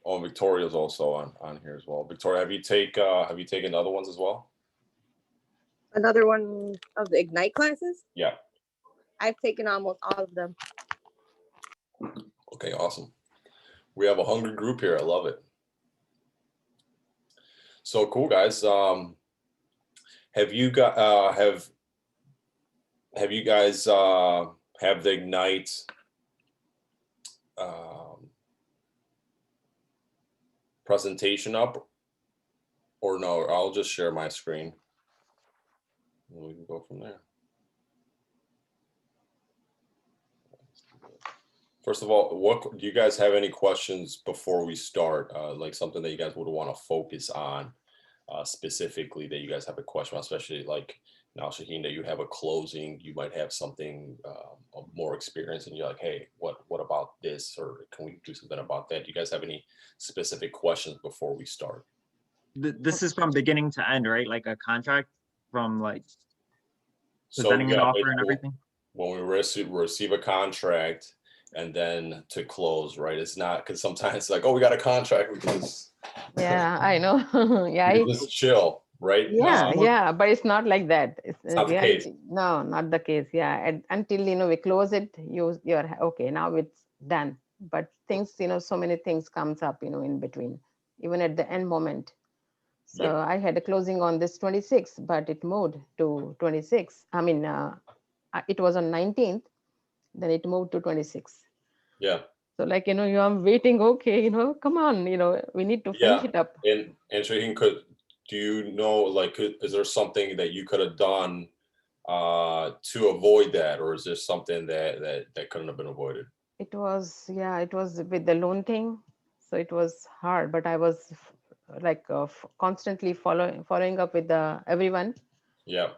Oh, Victoria's also on here as well. Victoria, have you taken other ones as well? Another one of the Ignite classes. Yeah. I've taken almost all of them. Okay, awesome. We have a hungry group here. I love it. So cool, guys. Have you got have you guys have the Ignite presentation up, or no? I'll just share my screen and we can go from there. First of all, what do you guys have any questions before we start? Like something that you guys would want to focus on specifically that you guys have a question on, especially like now, Shaheen, that you have a closing, you might have something of more experience and you're like, hey, what about this? Or can we do something about that? Do you guys have any specific questions before we start? This is from beginning to end, right? Like a contract from like So presenting an yeah, offer and everything? when we receive a contract and then to close, right? It's not, because sometimes it's like, oh, we got a contract, we can just, Yeah, I know. Yeah, we can just chill, right? yeah, yeah, but it's not like that. It's not the reality. case. No, not the case. Yeah, until we close it, you're okay. Now it's done. But things, so many things comes up, in between, even at the end moment. So Yep. I had a closing on this 26th, but it moved to 26. I mean, it was on 19th, then it moved to 26. Yeah. So like, I'm waiting, okay, come on, we need to finish it up. And Shaheen, do you know, like, is there something that you could have done to avoid that, or is there something that couldn't have been avoided? It was with the loan thing, so it was hard, but I was like constantly following up with everyone. Yeah.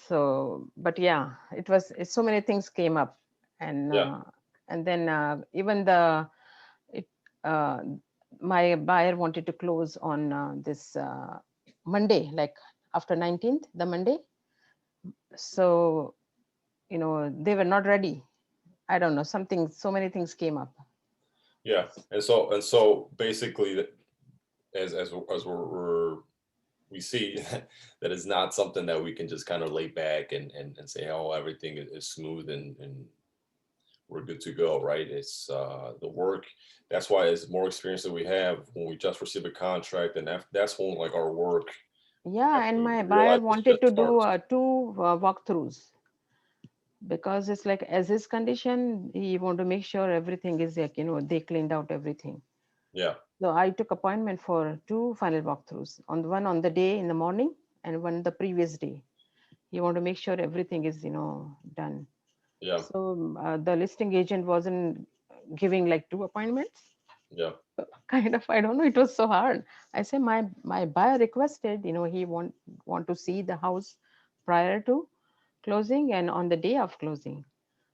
So, but yeah, it's so many things came up, and Yeah. and then even my buyer wanted to close on this Monday, like after 19th, the Monday. So, they were not ready. I don't know, so many things came up. Yeah. And so basically, as we see that it's not something that we can just kind of lay back and say, oh, everything is smooth and we're good to go, right? It's the work. That's why as more experience that we have, when we just receive a contract, and that's when like our work. Yeah, and my buyer wanted to do 2 walkthroughs, because it's like as his condition, he want to make sure everything is like, they cleaned out everything. Yeah. So I took appointment for 2 final walkthroughs, one on the day in the morning and one the previous day. He want to make sure everything is, done. Yeah. So the listing agent wasn't giving like 2 appointments. Yeah. Kind of, I don't know, it was so hard. I said my buyer requested, he want to see the house prior to closing and on the day of closing.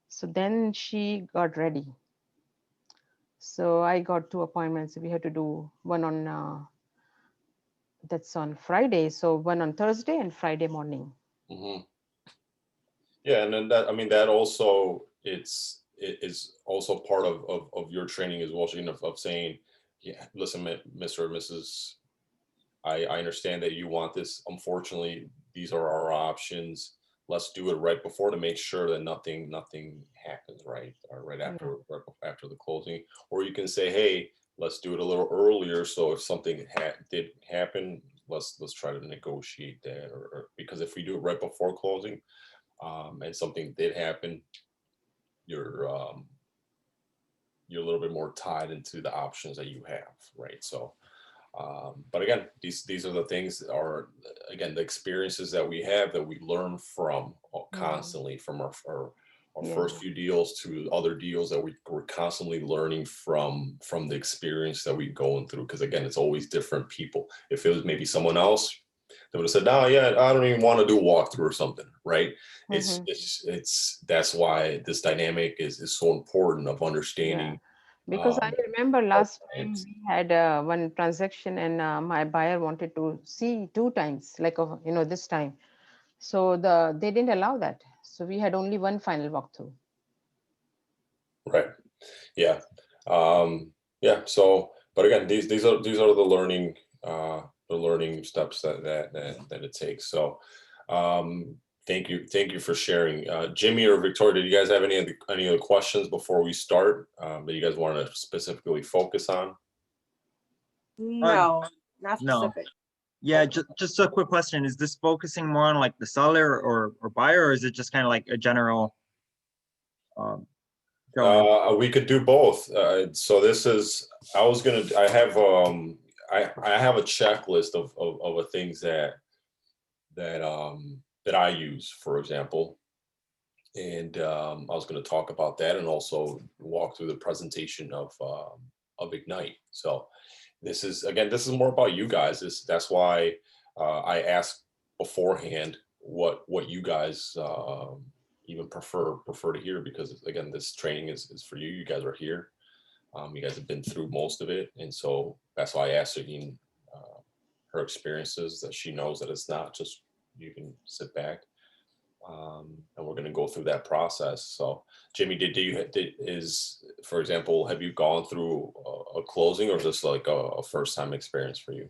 So then she got ready. So I got 2 appointments. We had to do one on that's on Friday. So one on Thursday and Friday morning. Mm-hmm. Yeah, and then that also it is also part of your training as well, Shane, of saying, yeah, listen, Mr. or Mrs. I understand that you want this. Unfortunately, these are our options. Let's do it right before to make sure that nothing happens, right? Or right after the closing. Or you can say, hey, let's do it a little earlier. So if something did happen, let's try to negotiate that. Or because if we do it right before closing, and something did happen, you're a little bit more tied into the options that you have, right? So. But again, these are the things are, again, the experiences that we have that we learn from constantly from our first few deals to other deals that we're constantly learning from the experience that we're going through. Because again, it's always different people. If it was maybe someone else, they would have said, no, yeah, I don't even want to do a walkthrough or something, right? Mm-hmm. It's that's why this dynamic is so important of understanding. Yeah. Because I remember last time we had one transaction and my buyer wanted to see 2 times, like, this time. So they didn't allow that. So we had only 1 final walkthrough. Right. Yeah. Yeah, so, but again, these are the learning steps that it takes. So thank you for sharing. Jimmy or Victoria, did you guys have any other questions before we start that you guys want to specifically focus on? No, not No. specific. Yeah, just a quick question. Is this focusing more on like the seller or buyer, or is it just kind of like a general um showing? We could do both. So this is, I have I have a checklist of the things that I use, for example. And I was going to talk about that and also walk through the presentation of Ignite. So this is, again, this is more about you guys. That's why I asked beforehand what you guys even prefer to hear, because again, this training is for you. You guys are here. You guys have been through most of it, and so that's why I asked Shaheen her experiences, that she knows that it's not just you can sit back. And we're going to go through that process. So, Jimmy, for example, have you gone through a closing, or is this like a first time experience for you?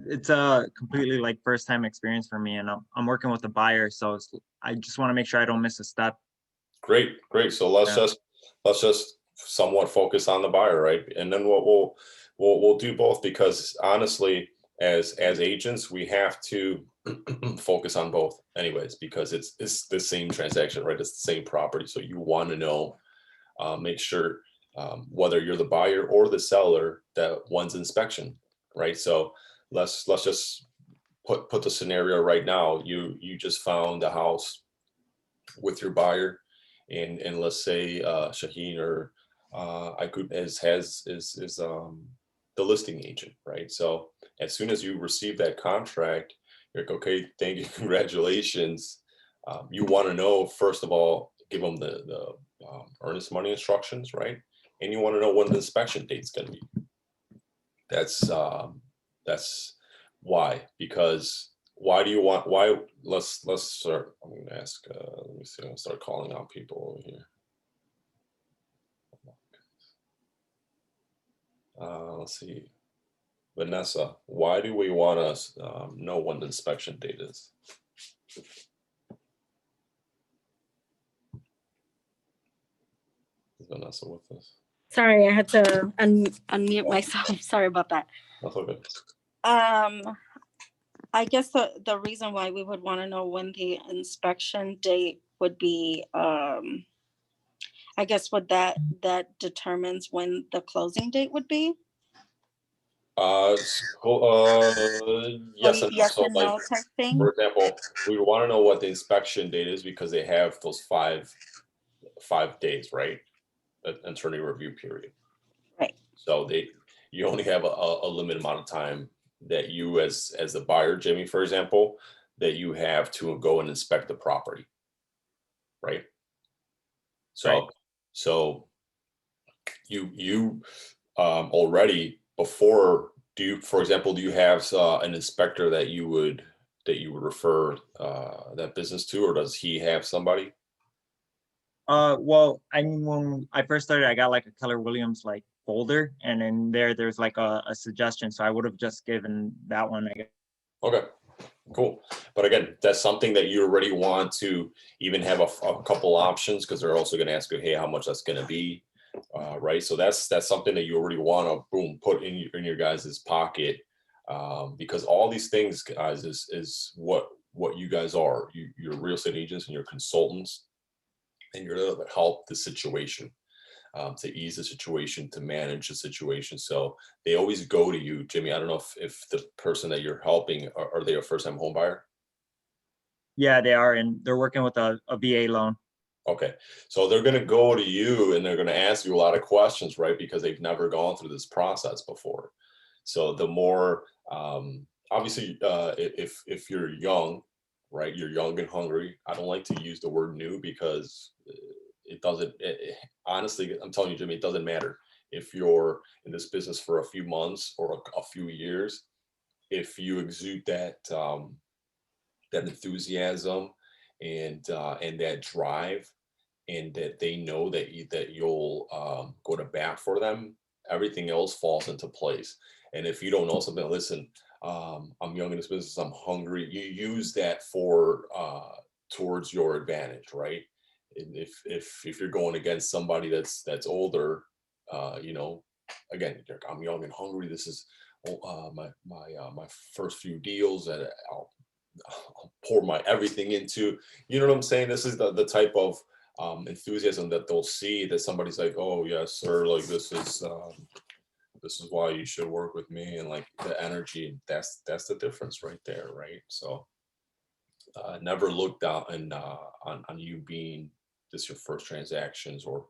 It's a completely like first time experience for me, and I'm working with a buyer, so I just want to make sure I don't miss a step. Great. So Yeah. let's just somewhat focus on the buyer, right? And then what we'll do both, because honestly, as agents, we have to focus on both anyways, because it's the same transaction, right? It's the same property. So you want to know, make sure whether you're the buyer or the seller, that one's inspection, right? So let's just put the scenario right now. You just found a house with your buyer, and let's say Shaheen or Aykut is the listing agent, right? So as soon as you receive that contract, you're like, okay, thank you, congratulations. You want to know, first of all, give them the earnest money instructions, right? And you want to know when the inspection date's going to be. That's why, because why do you want, why, let's start, I'm going to ask, let me see, I'm going to start calling out people over here. Let's see, Vanessa, why do we want to know when the inspection date is? Is Vanessa with us? Sorry, I had to unmute myself. Sorry about that. That's okay. I guess the reason why we would want to know when the inspection date would be, I guess that determines when the closing date would be. Yes and no. Yes So, and like, no type thing. for example, we want to know what the inspection date is because they have those five days, right? Attorney review period. Right. So you only have a limited amount of time that you, as the buyer, Jimmy, for example, that you have to go and inspect the property, right? So Right. so you already before, for example, do you have an inspector that you would refer that business to, or does he have somebody? Well, I mean, when I first started, I got like a Keller Williams like folder, and in there's like a suggestion. So I would have just given that one, I guess. Okay, cool. But again, that's something that you already want to even have a couple options, because they're also going to ask you, hey, how much that's going to be, right? So that's something that you already want to boom put in your guys' pocket, because all these things, guys, is what you guys are. You're real estate agents and you're consultants, and you're there to help the situation, to ease the situation, to manage the situation. So they always go to you, Jimmy. I don't know if the person that you're helping, are they a first-time home buyer? Yeah, they are, and they're working with a VA loan. Okay, so they're going to go to you and they're going to ask you a lot of questions, right? Because they've never gone through this process before. So the more, obviously, if you're young, right? You're young and hungry. I don't like to use the word new, because it doesn't, honestly, I'm telling you, Jimmy, it doesn't matter if you're in this business for a few months or a few years. If you exude that enthusiasm and that drive, and that they know that you'll go to bat for them, everything else falls into place. And if you don't know something, listen, I'm young in this business, I'm hungry. You use that for towards your advantage, right? And if you're going against somebody that's older, you know, again, I'm young and hungry. This is my first few deals that I'll pour my everything into. You know what I'm saying? This is the type of enthusiasm that they'll see, that somebody's like, oh yes, sir, like this is why you should work with me, and like the energy. That's the difference right there, right? So never look down and on you being this your first transactions, or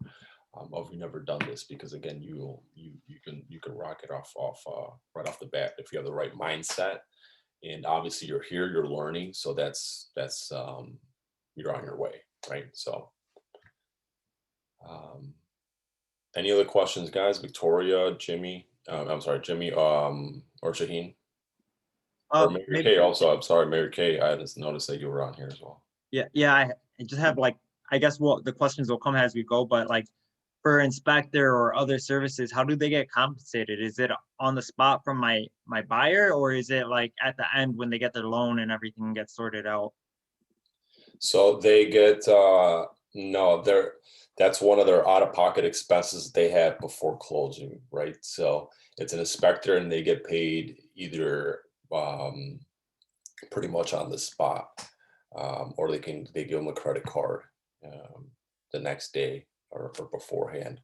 oh, you never done this, because again, you can rock it off right off the bat if you have the right mindset. And obviously you're here, you're learning, so that's you're on your way, right? So any other questions, guys? Victoria, Jimmy, I'm sorry, Jimmy, or Shaheen, or Mary Maybe, Kay also. I'm sorry, Mary Kay, I just noticed that you were on here as well. yeah, I just have like, I guess the questions will come as we go, but like for inspector or other services, how do they get compensated? Is it on the spot from my buyer, or is it like at the end when they get their loan and everything gets sorted out? So they get no, that's one of their out-of-pocket expenses they have before closing, right? So it's an inspector, and they get paid either pretty much on the spot, or they give them a credit card the next day, or beforehand.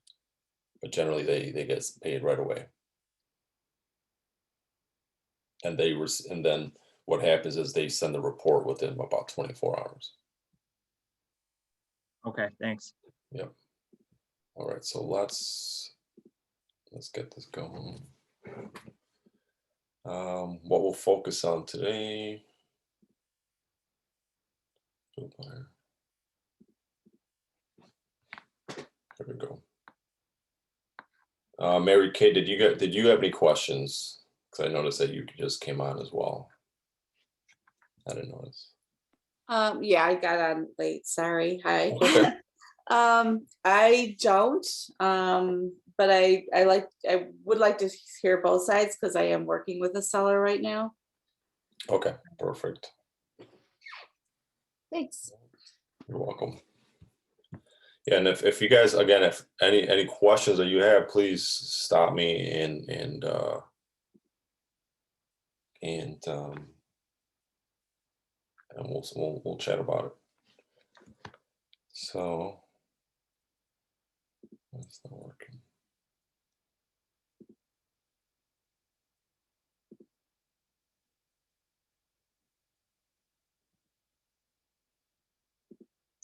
But generally they get paid right away. And and then what happens is they send the report within about 24 hours. Okay, thanks. Yep. All right, so let's get this going. What we'll focus on today. There we go. Mary Kay, did you have any questions? Because I noticed that you just came on as well. I didn't notice. Yeah, I got on late, sorry, hi. Okay. I don't, but I would like to hear both sides, because I am working with a seller right now. Okay, perfect. Thanks. You're welcome. Yeah, and if you guys, again, if any questions that you have, please stop me and we'll chat about it. So that's not working.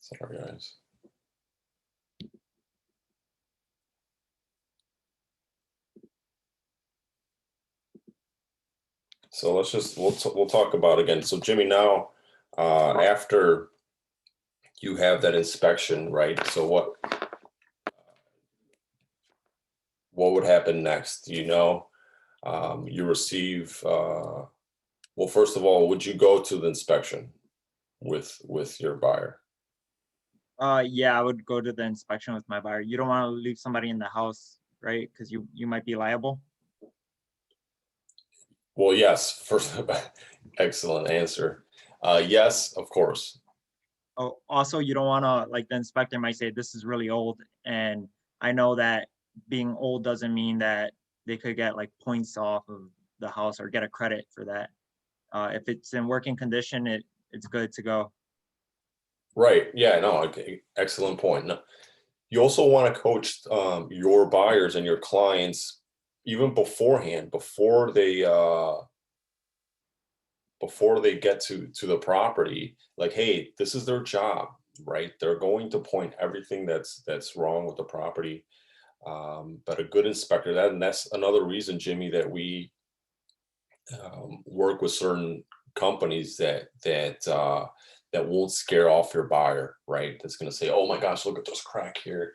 Sorry, guys. So we'll talk about again. So Jimmy, now after you have that inspection, right? So what would happen next? You receive. Well, first of all, would you go to the inspection with your buyer? Yeah, I would go to the inspection with my buyer. You don't want to leave somebody in the house, right? Because you might be liable. Well, yes. First, excellent answer. Yes, of course. Oh, also, you don't want to, like, the inspector might say, this is really old. And I know that being old doesn't mean that they could get like points off of the house or get a credit for that. If it's in working condition, it's good to go. Right. Yeah, no, okay. Excellent point. No, you also want to coach your buyers and your clients even beforehand, before they get to the property. Like, hey, this is their job, right? They're going to point everything that's wrong with the property. But a good inspector, that's another reason, Jimmy, that we work with certain companies that won't scare off your buyer, right? That's going to say, oh my gosh, look at this crack here.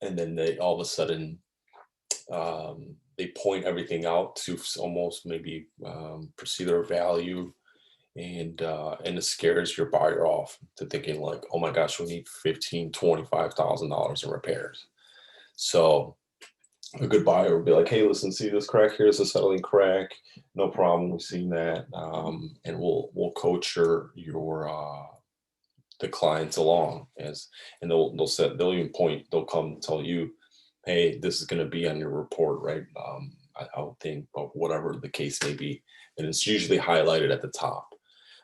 And then they all of a sudden, they point everything out to almost maybe perceive their value, and it scares your buyer off to thinking like, oh my gosh, we need $15,000, $25,000 in repairs. So a good buyer would be like, hey, listen, see this crack? Here's a settling crack. No problem. We've seen that. And we'll coach the clients along and they'll even they'll come tell you, hey, this is going to be on your report, right? I would think, but whatever the case may be, and it's usually highlighted at the top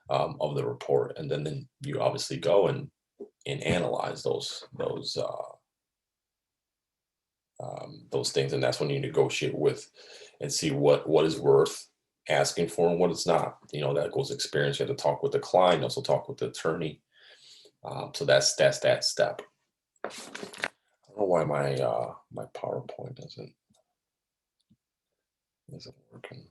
of the report, and then you obviously go and analyze those things, and that's when you negotiate with and see what is worth asking for and what it's not. That goes experience. You have to talk with the client, also talk with the attorney. So that's that step. I don't know why my PowerPoint isn't working.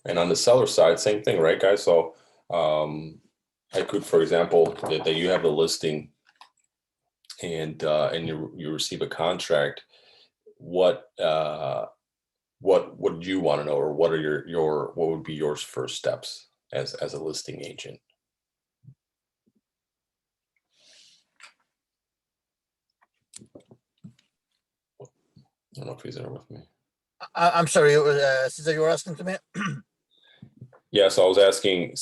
And on the seller side, same thing, right, guys? So I could, for example, that you have the listing and you receive a contract. What would you want to know, or what are what would be your first steps as a listing agent? I don't know if he's there with me. I'm sorry, Cesar, you were asking to me? Yeah, so I was asking,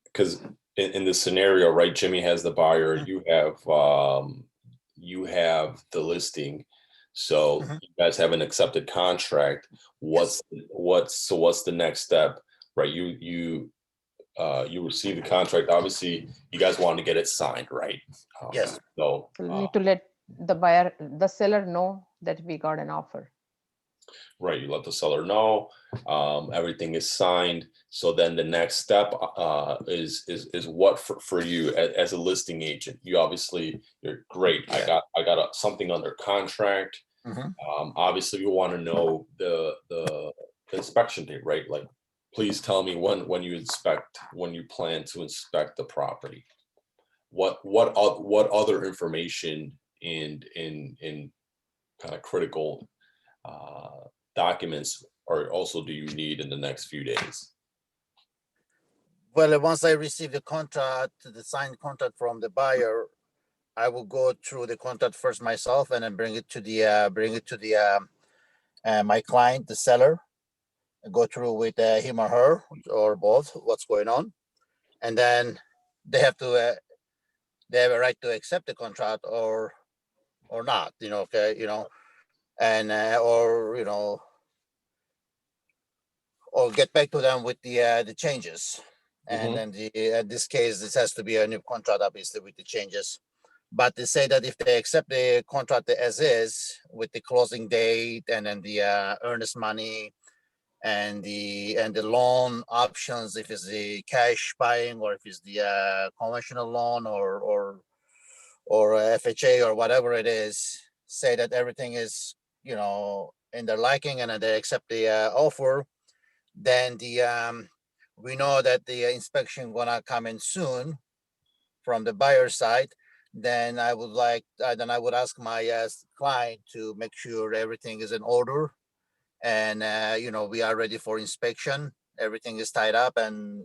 because in this scenario, right, Jimmy has the buyer, you have the listing, so you guys have an accepted contract. What's the next step, right? You receive the contract. Obviously, you guys want to get it signed, right? Yes. So So we need to let the seller know that we got an offer. right, you let the seller know, everything is signed. So then the next step is what for you as a listing agent. You're great. Yeah. I got something under contract. Obviously, you want to know the inspection date, right? Like, please tell me when you plan to inspect the property. What other information in kind of critical documents do you need in the next few days? Well, once I receive the signed contract from the buyer, I will go through the contract first myself and then bring it to my client, the seller, and go through with him or her or both what's going on, and then they have a right to accept the contract or not, and or get back to them with the changes. And then in this case, this has to be a new contract, obviously, with the changes. But they say that if they accept the contract as is with the closing date and then the earnest money and the loan options, if it's the cash buying or if it's the conventional loan or FHA or whatever it is, say that everything is in their liking and they accept the offer, then we know that the inspection gonna come in soon from the buyer side. Then I would ask my client to make sure everything is in order, and we are ready for inspection. Everything is tied up, and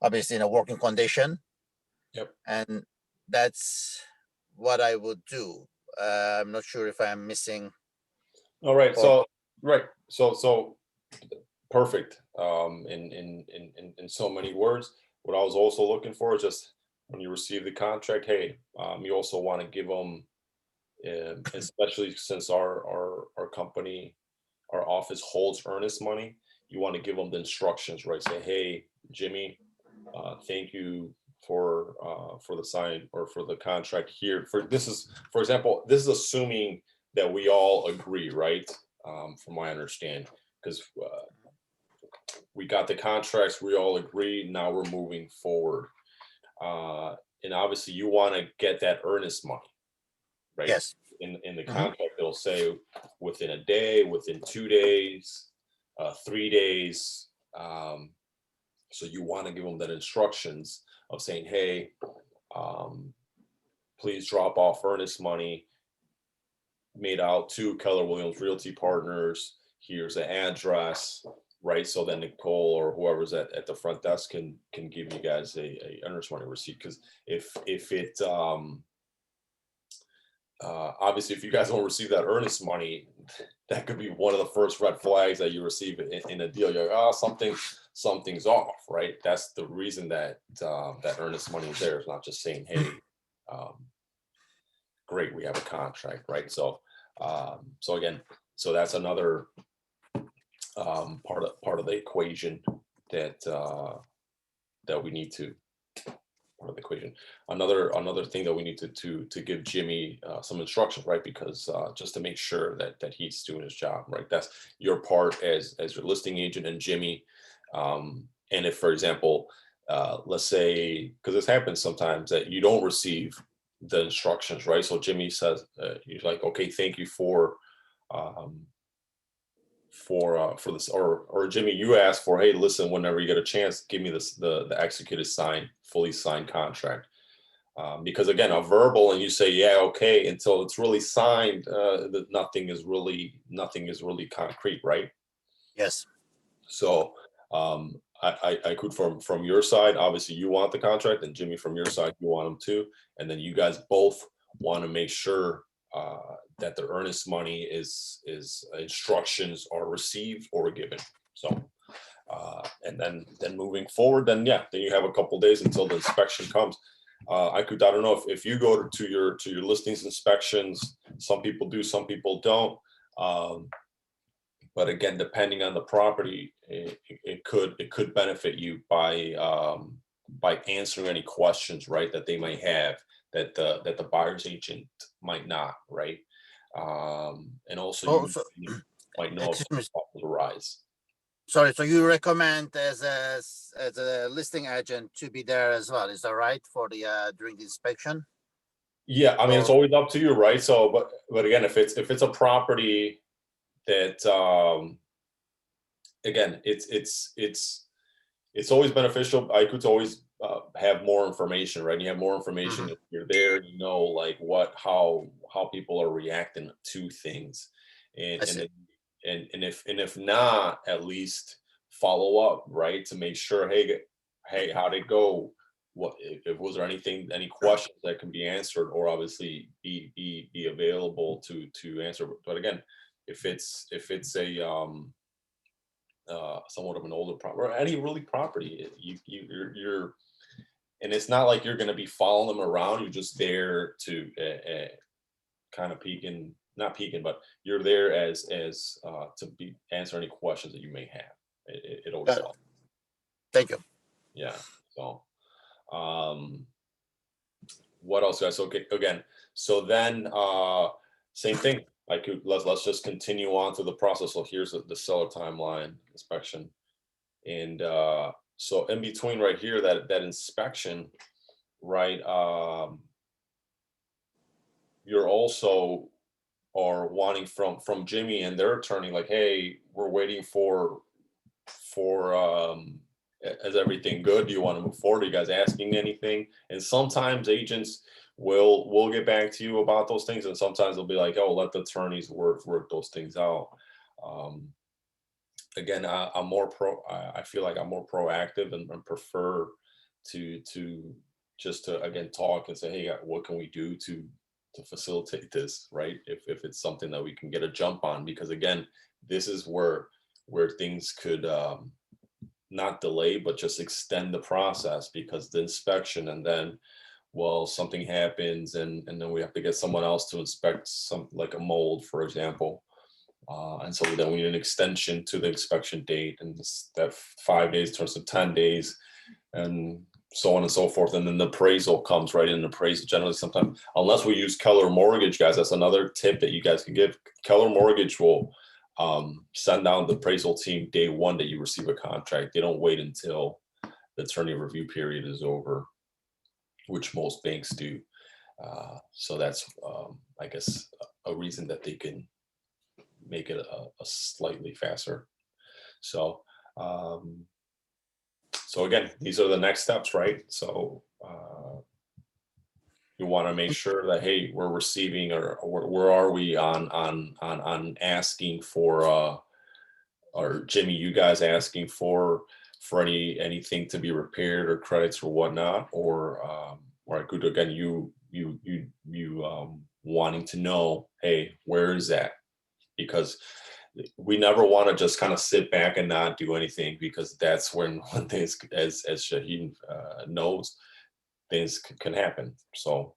obviously in a working condition. Yep. And that's what I would do. I'm not sure if I'm missing. All right. So perfect. In so many words, what I was also looking for is just when you receive the contract, hey, you also want to give them, especially since our company, our office holds earnest money, you want to give them the instructions, right? Say, hey, Jimmy, thank you for the sign or for the contract here. For example, this is assuming that we all agree, right? From my understanding, because we got the contracts, we all agree. Now we're moving forward, and obviously you want to get that earnest money, right? Yes. In the contract, it'll say within a day, within 2 days, 3 days. So you want to give them that instructions of saying, hey, please drop off earnest money made out to Keller Williams Realty Partners. Here's the address. right? So then Nicole or whoever's at the front desk can give you guys a earnest money receipt. Because if it obviously if you guys don't receive that earnest money, that could be one of the first red flags that you receive in a deal. You're like, oh, something's off, right? That's the reason that that earnest money is there. It's not just saying, hey, great, we have a contract, right? So so again, so that's another part of the equation that that we need to part of the equation. Another thing that we need to give Jimmy some instructions, right? Because just to make sure that he's doing his job, right? That's your part as your listing agent and Jimmy. And if, for example, let's say, because this happens sometimes that you don't receive the instructions, right? So Jimmy says, he's like, okay, thank you for this, or Jimmy, you asked for, hey, listen, whenever you get a chance, give me this the executed fully signed contract. Because again, a verbal and you say, yeah, okay, until it's really signed, nothing is really concrete, right? Yes. So I could from your side, obviously you want the contract, and Jimmy from your side, you want them too. And then you guys both want to make sure that the earnest money is instructions are received or given. So and then moving forward, then yeah, then you have a couple days until the inspection comes. I don't know if you go to your listings inspections, some people do, some people don't. But again, depending on the property, it could benefit you by answering any questions, right, that they might have that the buyer's agent might not, right? And also you might know if excuse me. problems arise. Sorry, so you recommend as a listing agent to be there as well, is that right, for the during the inspection? Yeah, I mean, it's always up to you, right? So, but again, if it's a property that again, it's always beneficial. I could always have more information, right? You have more information if you're there, you know, like how people are reacting to things, and if not, at least follow up, right, to make sure, hey, how'd it go? What if was there any questions that can be answered, or obviously be available to answer? But again, if it's a somewhat of an older property or any really property, you're and it's not like you're going to be following them around. You're just there to kind of not peeking, but you're there as to be answer any questions that you may have. It always helps. Thank you. Yeah. So what else, guys? Okay, again, so then same thing. Let's just continue on through the process. So here's the seller timeline inspection, and so in between right here, that inspection, right? You're also are wanting from Jimmy and their attorney, like, hey, we're waiting for is everything good? Do you want to move forward? Are you guys asking anything? And sometimes agents will get back to you about those things, and sometimes they'll be like, oh, let the attorneys work those things out. Again, I feel like I'm more proactive and prefer to just to again talk and say, hey, what can we do to facilitate this, right? If it's something that we can get a jump on, because again, this is where things could not delay, but just extend the process, because the inspection, and then, well, something happens and then we have to get someone else to inspect some, like a mold, for example. And so then we need an extension to the inspection date, and that 5 days turns to 10 days, and so on and so forth. And then the appraisal comes, right? And the appraisal generally, sometimes, unless we use Keller Mortgage, guys, that's another tip that you guys can give. Keller Mortgage will send down the appraisal team day one that you receive a contract. They don't wait until the attorney review period is over, which most banks do. So that's, I guess, a reason that they can make it a slightly faster. So, so again, these are the next steps, right? So you want to make sure that, hey, we're receiving, or where are we on asking for or Jimmy, you guys asking for anything to be repaired or credits or whatnot, or I could, again, you wanting to know, hey, where is that? Because we never want to just kind of sit back and not do anything, because that's when things, as Shaheen knows, things can happen. So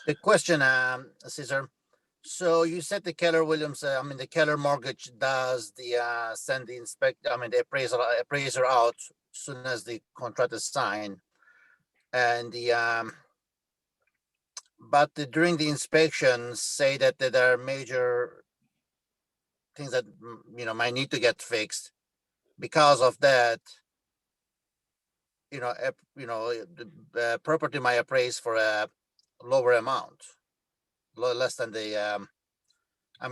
The question, Cesar. So you said the Keller Williams, the Keller Mortgage does the send the the appraiser out as soon as the contract is signed, and but during the inspection, say that there are major things that might need to get fixed. Because of that, the property might appraise for a lower amount, less than the.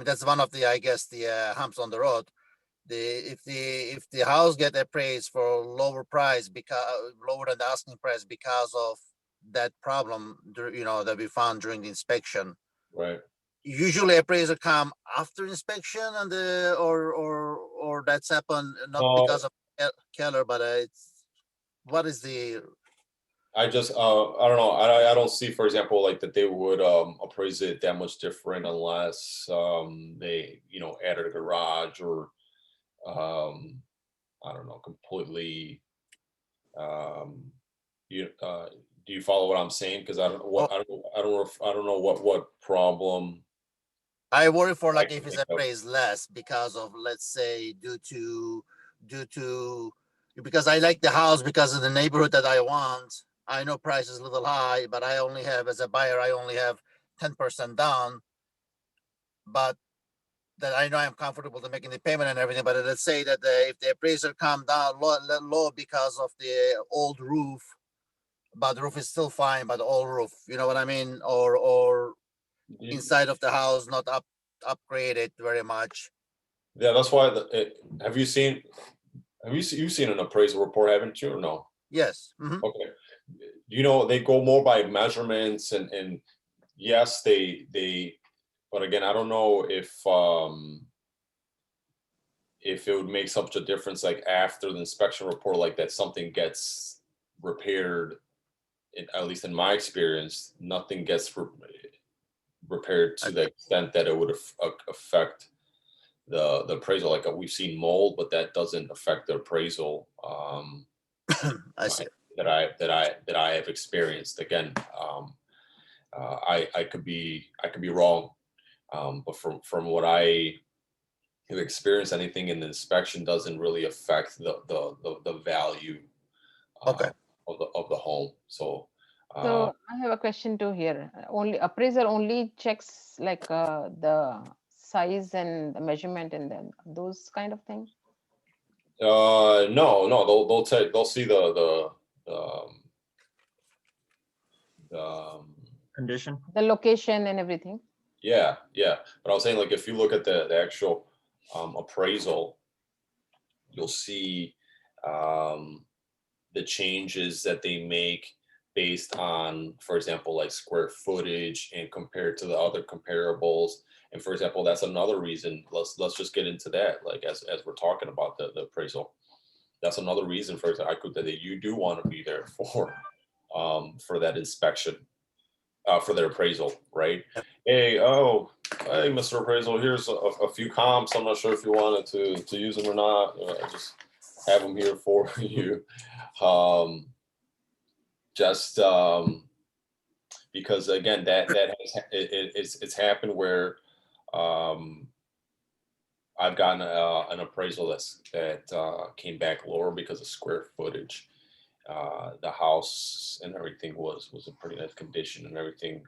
That's one of the, I guess, the humps on the road. If the house get appraised for lower price, because lower than the asking price, because of that problem, that we found during the inspection. right. Usually appraiser come after inspection, and or that's happened not because of Keller, but it's what is the. I just I don't know. I don't see, for example, like that they would appraise it that much different unless they added a garage or I don't know, completely do you follow what I'm saying? Because I don't what I don't know what problem. I worry for like I if it's think of. appraised less because of, let's say, due to because I like the house because of the neighborhood that I want. I know price is a little high, but I only have, as a buyer, I only have 10% down. But that I know I'm comfortable to making the payment and everything. But let's say that if the appraiser come down low because of the old roof, but the roof is still fine, but the old roof, you know what I mean? Or inside of the house not upgraded very much. Yeah, that's why. Have you seen you've seen an appraisal report, haven't you, or no? Yes. Mhm. Okay. They go more by measurements and yes, but again, I don't know if it would make such a difference, like after the inspection report, like that something gets repaired. At least in my experience, nothing gets repaired to the extent that it would affect the appraisal. Like we've seen mold, but that doesn't affect the appraisal. I see. That I have experienced. Again, I could be wrong, but from what I have experienced, anything in the inspection doesn't really affect the value Okay. of the home. So So I have a question too here. Only appraiser only checks like the size and the measurement and then those kind of thing. no, they'll see the Condition. The location and everything. yeah. But I was saying, like, if you look at the actual appraisal, you'll see the changes that they make based on, for example, like square footage and compared to the other comparables. And for example, that's another reason. Let's just get into that. Like as we're talking about the appraisal, that's another reason for example that you do want to be there for that inspection, for their appraisal, right? Hey, Mr. Appraisal, here's a few comps. I'm not sure if you wanted to use them or not. Just have them here for you. Just because again, that has, it's happened where I've gotten an appraisal that came back lower because of square footage. The house and everything was in pretty nice condition and everything,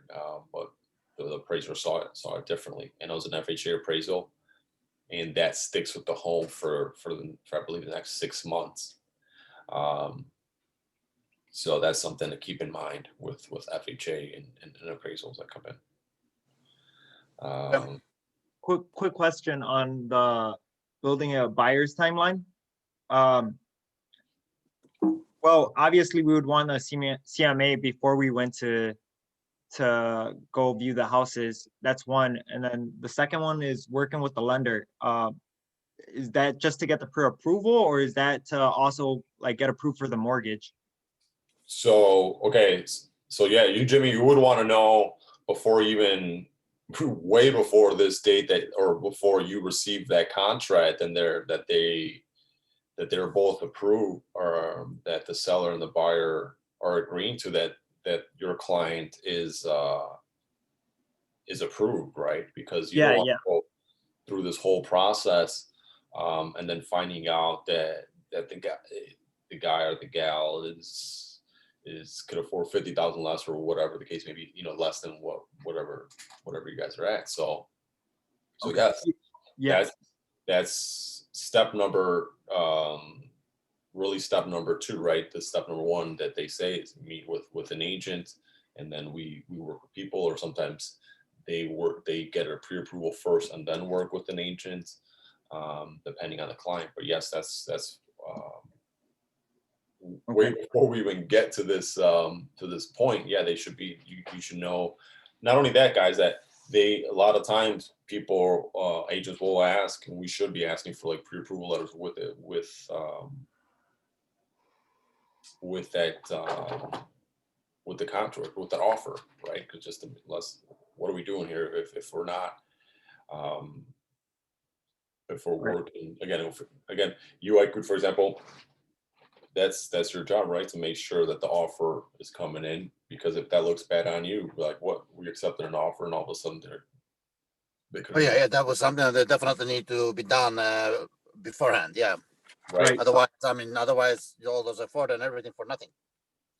but the appraiser saw it differently, and it was an FHA appraisal, and that sticks with the home for I believe the next 6 months. So that's something to keep in mind with FHA and appraisals that come in. Quick question on the building a buyer's timeline. Well, obviously we would want a CMA before we went to go view the houses. That's one. And then the second one is working with the lender. is that just to get the pre-approval, or is that to also like get approved for the mortgage? So, okay, so yeah, you, Jimmy, you would want to know before even, way before this date that, or before you receive that contract and that they're both approved, or that the seller and the buyer are agreeing to that your client is approved, right? Because you Yeah, don't want yeah. to go through this whole process, and then finding out that the guy or the gal could afford 50,000 less, or whatever the case may be, less than whatever you guys are at. So Okay. yes, Yeah. that's step number, really step number 2, right? The step number 1 that they say is meet with an agent, and then we work with people, or sometimes they get a pre-approval first and then work with an agent, depending on the client. But yes, that's way before we even get to this point. Yeah, they should be, you should know. Not only that, guys, that a lot of times people, agents will ask, and we should be asking for like pre-approval letters with the contract, with that offer, right? Because just less, what are we doing here if we're not, if we're Right. working again, you, I could, for example, that's your job, right? To make sure that the offer is coming in, because if that looks bad on you, like, what, we accepted an offer and all of a sudden they could, Oh, yeah, that was something that definitely need to be done beforehand. Yeah. right? Right. Otherwise, all those effort and everything for nothing.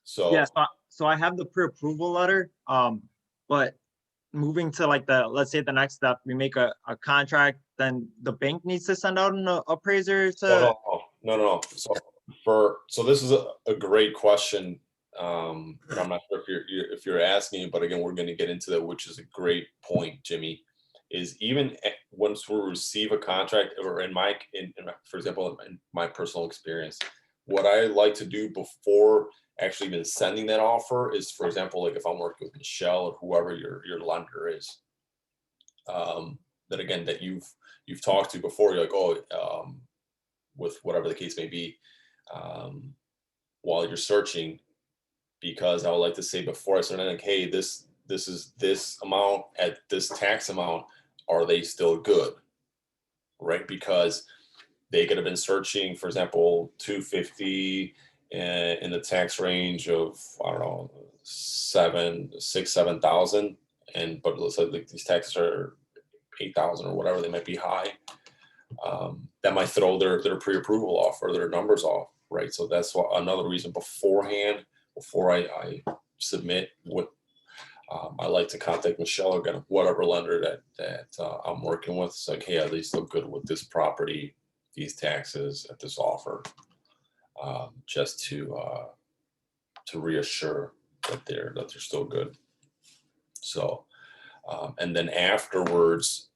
So Yeah, so I have the pre-approval letter, but moving to like let's say the next step, we make a contract, then the bank needs to send out an appraiser to. no. So this is a great question. And I'm not sure if you're asking, but again, we're going to get into that, which is a great point, Jimmy. Is even once we receive a contract, or for example, in my personal experience, what I like to do before actually even sending that offer is, for example, like if I'm working with Michelle or whoever your lender is, that again, that you've talked to before, you're like, with whatever the case may be, while you're searching, because I would like to say before I start, like, hey, this is this amount at this tax amount, are they still good, right? Because they could have been searching, for example, 250 in the tax range of, I don't know, 7,000, but let's say like these taxes are 8,000 or whatever, they might be high. That might throw their pre-approval off, or their numbers off, right? So that's another reason beforehand, before I submit what, I like to contact Michelle, or get whatever lender that I'm working with. It's like, hey, are they still good with this property, these taxes, at this offer? Just to reassure that they're still good. So, and then afterwards,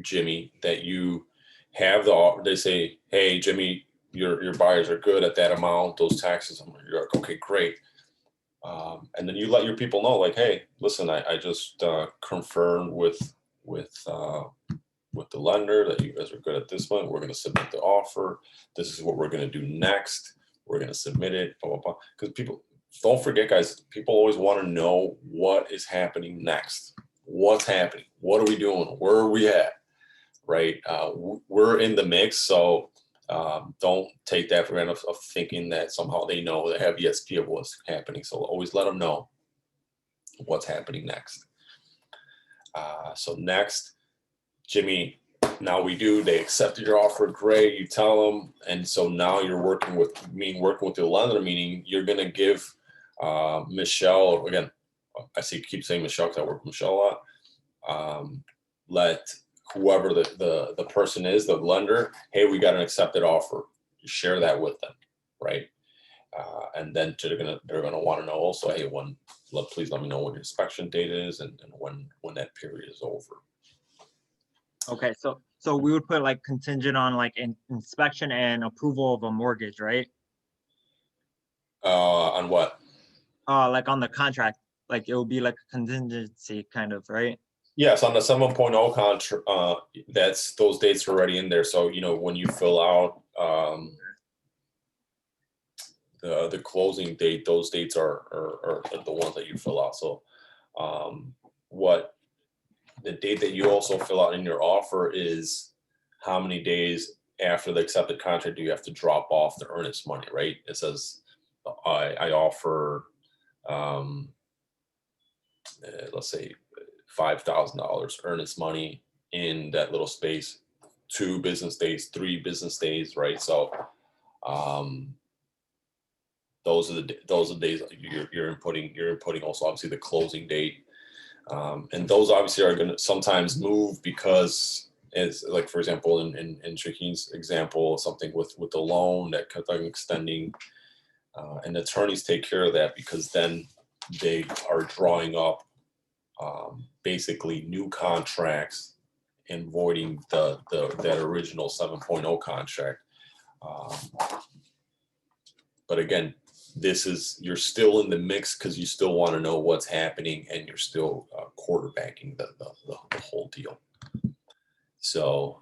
Jimmy, that you have they say, hey, Jimmy, your buyers are good at that amount, those taxes. You're like, okay, great. And then you let your people know, like, hey, listen, I just confirmed with the lender that you guys are good at this point. We're going to submit the offer. This is what we're going to do next. We're going to submit it, blah, blah, blah. Because people, don't forget, guys, people always want to know what is happening next. What's happening? What are we doing? Where are we at? Right? We're in the mix. So don't take that for granted of thinking that somehow they know, they have ESP of what's happening. So always let them know what's happening next. So next, Jimmy, now they accepted your offer, great, you tell them, and so now you're working with the lender, meaning you're going to give Michelle, again, keep saying Michelle because I work with Michelle a lot, let whoever the person is, the lender, hey, we got an accepted offer, share that with them, right? And then they're gonna want to know also, hey, please let me know when your inspection date is, and when that period is over. Okay, so we would put like contingent on like inspection and approval of a mortgage, right? On what? Like on the contract, like it would be like a contingency kind of, right? Yes, on the 7.0 contract, that's, those dates are already in there. So, when you fill out the closing date, those dates are the ones that you fill out. So what the date that you also fill out in your offer is how many days after the accepted contract do you have to drop off the earnest money, right? It says I offer let's say $5,000 earnest money in that little space, 2 business days, 3 business days, right? So those are the days you're inputting also obviously the closing date, and those obviously are going to sometimes move because, as like for example in Shakeen's example, something with the loan that kept on extending, and attorneys take care of that because then they are drawing up basically new contracts and voiding that original 7.0 contract. But again, you're still in the mix because you still want to know what's happening and you're still quarterbacking the whole deal. So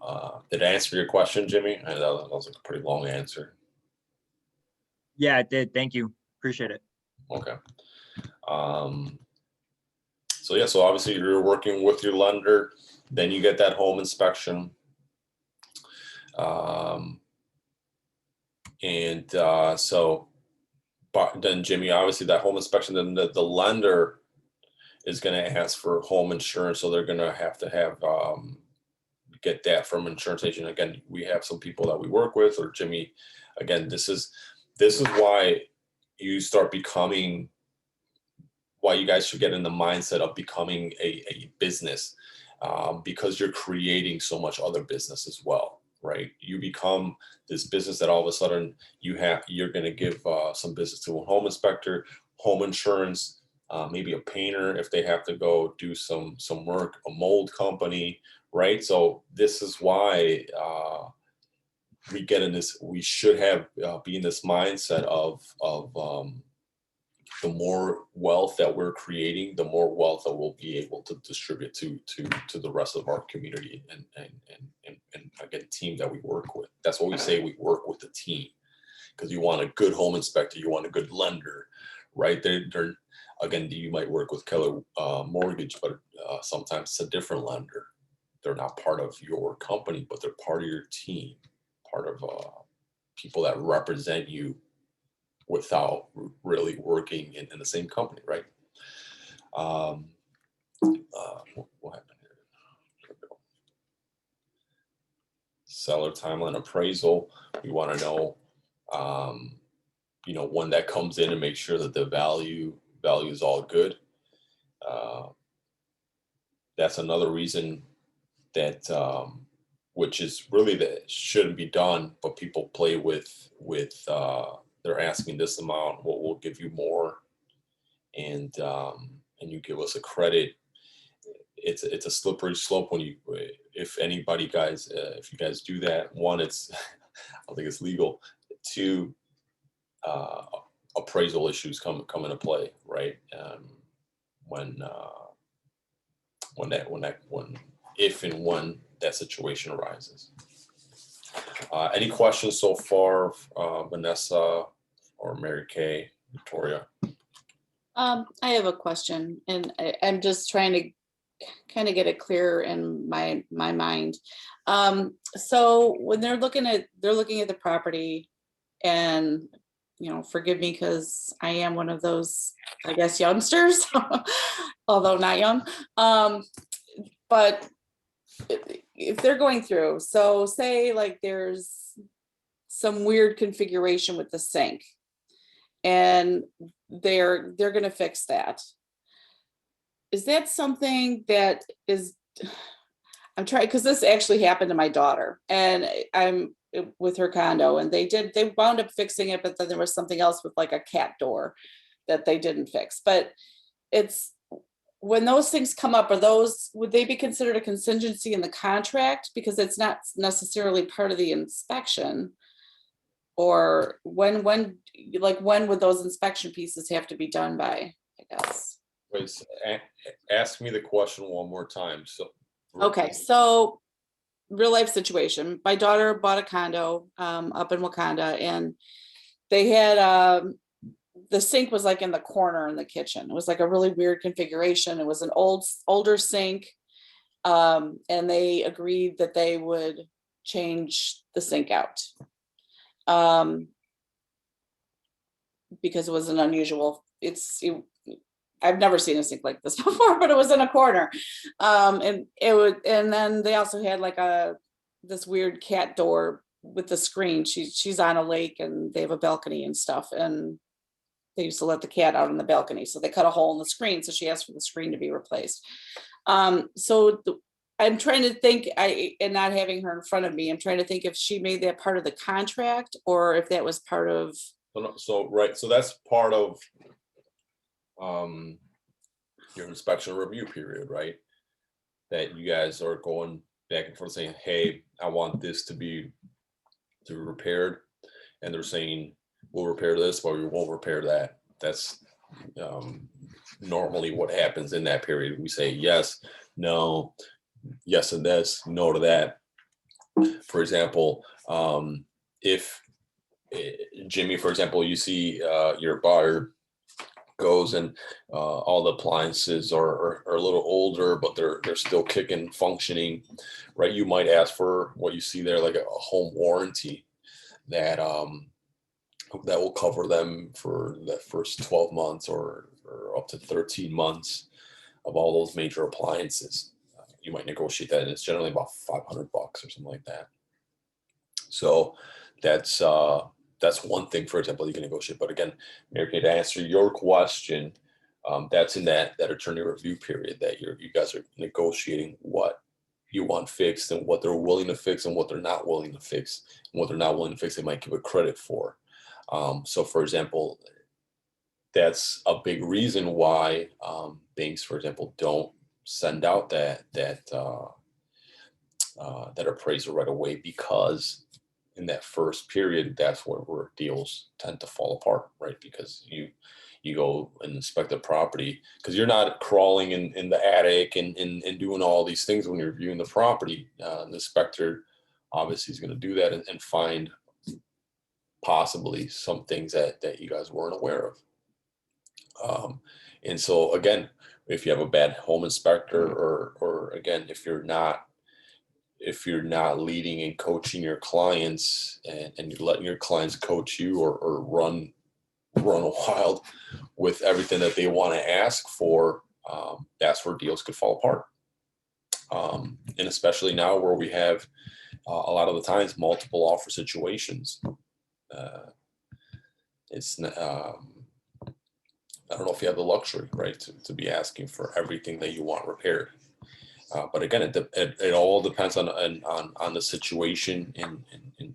did I answer your question, Jimmy? I know that was a pretty long answer. Yeah, it did. Thank you. Appreciate it. Okay. So yeah, so obviously you're working with your lender, then you get that home inspection. But then Jimmy, obviously that home inspection, then the lender is going to ask for home insurance. So they're going to have get that from insurance agent. Again, we have some people that we work with, or Jimmy, again, this is why you start becoming, why you guys should get in the mindset of becoming a business, because you're creating so much other business as well, right? You become this business that all of a sudden you're going to give some business to a home inspector, home insurance, maybe a painter if they have to go do some work, a mold company, right? So this is why we get in this. We should have be in this mindset of the more wealth that we're creating, the more wealth that we'll be able to distribute to the rest of our community and again, team that we work with. That's what we say, we work with the team, because you want a good home inspector, you want a good lender, right? They're again, you might work with Keller Mortgage, but sometimes it's a different lender. They're not part of your company, but they're part of your team, part of people that represent you without really working in the same company, right? What happened here? Seller timeline appraisal. We want to know, when that comes in and make sure that the value is all good. That's another reason that, which is really that shouldn't be done, but people play with they're asking this amount, we'll give you more, and you give us a credit. It's a slippery slope when if anybody guys, if you guys do that, one, it's I don't think it's legal. 2, appraisal issues come into play, right? If and when that situation arises. Any questions so far, Vanessa or Mary Kay, Victoria? I have a question, and I'm just trying to kind of get it clear in my mind. So when they're looking at the property, and forgive me because I am one of those, I guess, youngsters, although not young. But if they're going through, so say like there's some weird configuration with the sink, and they're going to fix that. Is that something that is, I'm trying, because this actually happened to my daughter, and I'm with her condo, and they wound up fixing it, but then there was something else with like a cat door that they didn't fix. But it's, when those things come up, would they be considered a contingency in the contract because it's not necessarily part of the inspection? Or when would those inspection pieces have to be done by, I guess? Wait, ask me the question one more time, so. Okay, so real life situation. My daughter bought a condo up in Wakanda, and they had the sink was like in the corner in the kitchen. It was like a really weird configuration. It was an older sink. And they agreed that they would change the sink out. Because it was an unusual, I've never seen a sink like this before, but it was in a corner. And then they also had like this weird cat door with the screen. She's on a lake and they have a balcony and stuff. And they used to let the cat out on the balcony. So they cut a hole in the screen. So she asked for the screen to be replaced. I'm trying to think, and not having her in front of me, I'm trying to think if she made that part of the contract or if that was part of. So that's part of your inspection review period, right? That you guys are going back and forth saying, hey, I want this to be repaired. And they're saying, we'll repair this, but we won't repair that. That's normally what happens in that period. We say yes, no, yes to this, no to that. For example, if Jimmy, for example, you see your buyer goes and all the appliances are a little older, but they're still kicking, functioning, right? You might ask for what you see there, like a home warranty that will cover them for the first 12 months or up to 13 months of all those major appliances. You might negotiate that, and it's generally about $500 or something like that. So that's one thing, for example, you can negotiate. But again, Mary, to answer your question, that's in that attorney review period that you guys are negotiating what you want fixed and what they're willing to fix and what they're not willing to fix. And what they're not willing to fix, they might give a credit for. So, for example, that's a big reason why banks, for example, don't send out that appraisal right away, because in that first period, that's where deals tend to fall apart, right? Because you go and inspect the property, because you're not crawling in the attic and doing all these things when you're viewing the property. The inspector obviously is going to do that and find possibly some things that you guys weren't aware of. And so again, if you have a bad home inspector, or again, if you're not leading and coaching your clients and you're letting your clients coach you or run wild with everything that they want to ask for, that's where deals could fall apart. And especially now where we have a lot of the times multiple offer situations. It's I don't know if you have the luxury, right, to be asking for everything that you want repaired. But again, it all depends on the situation, and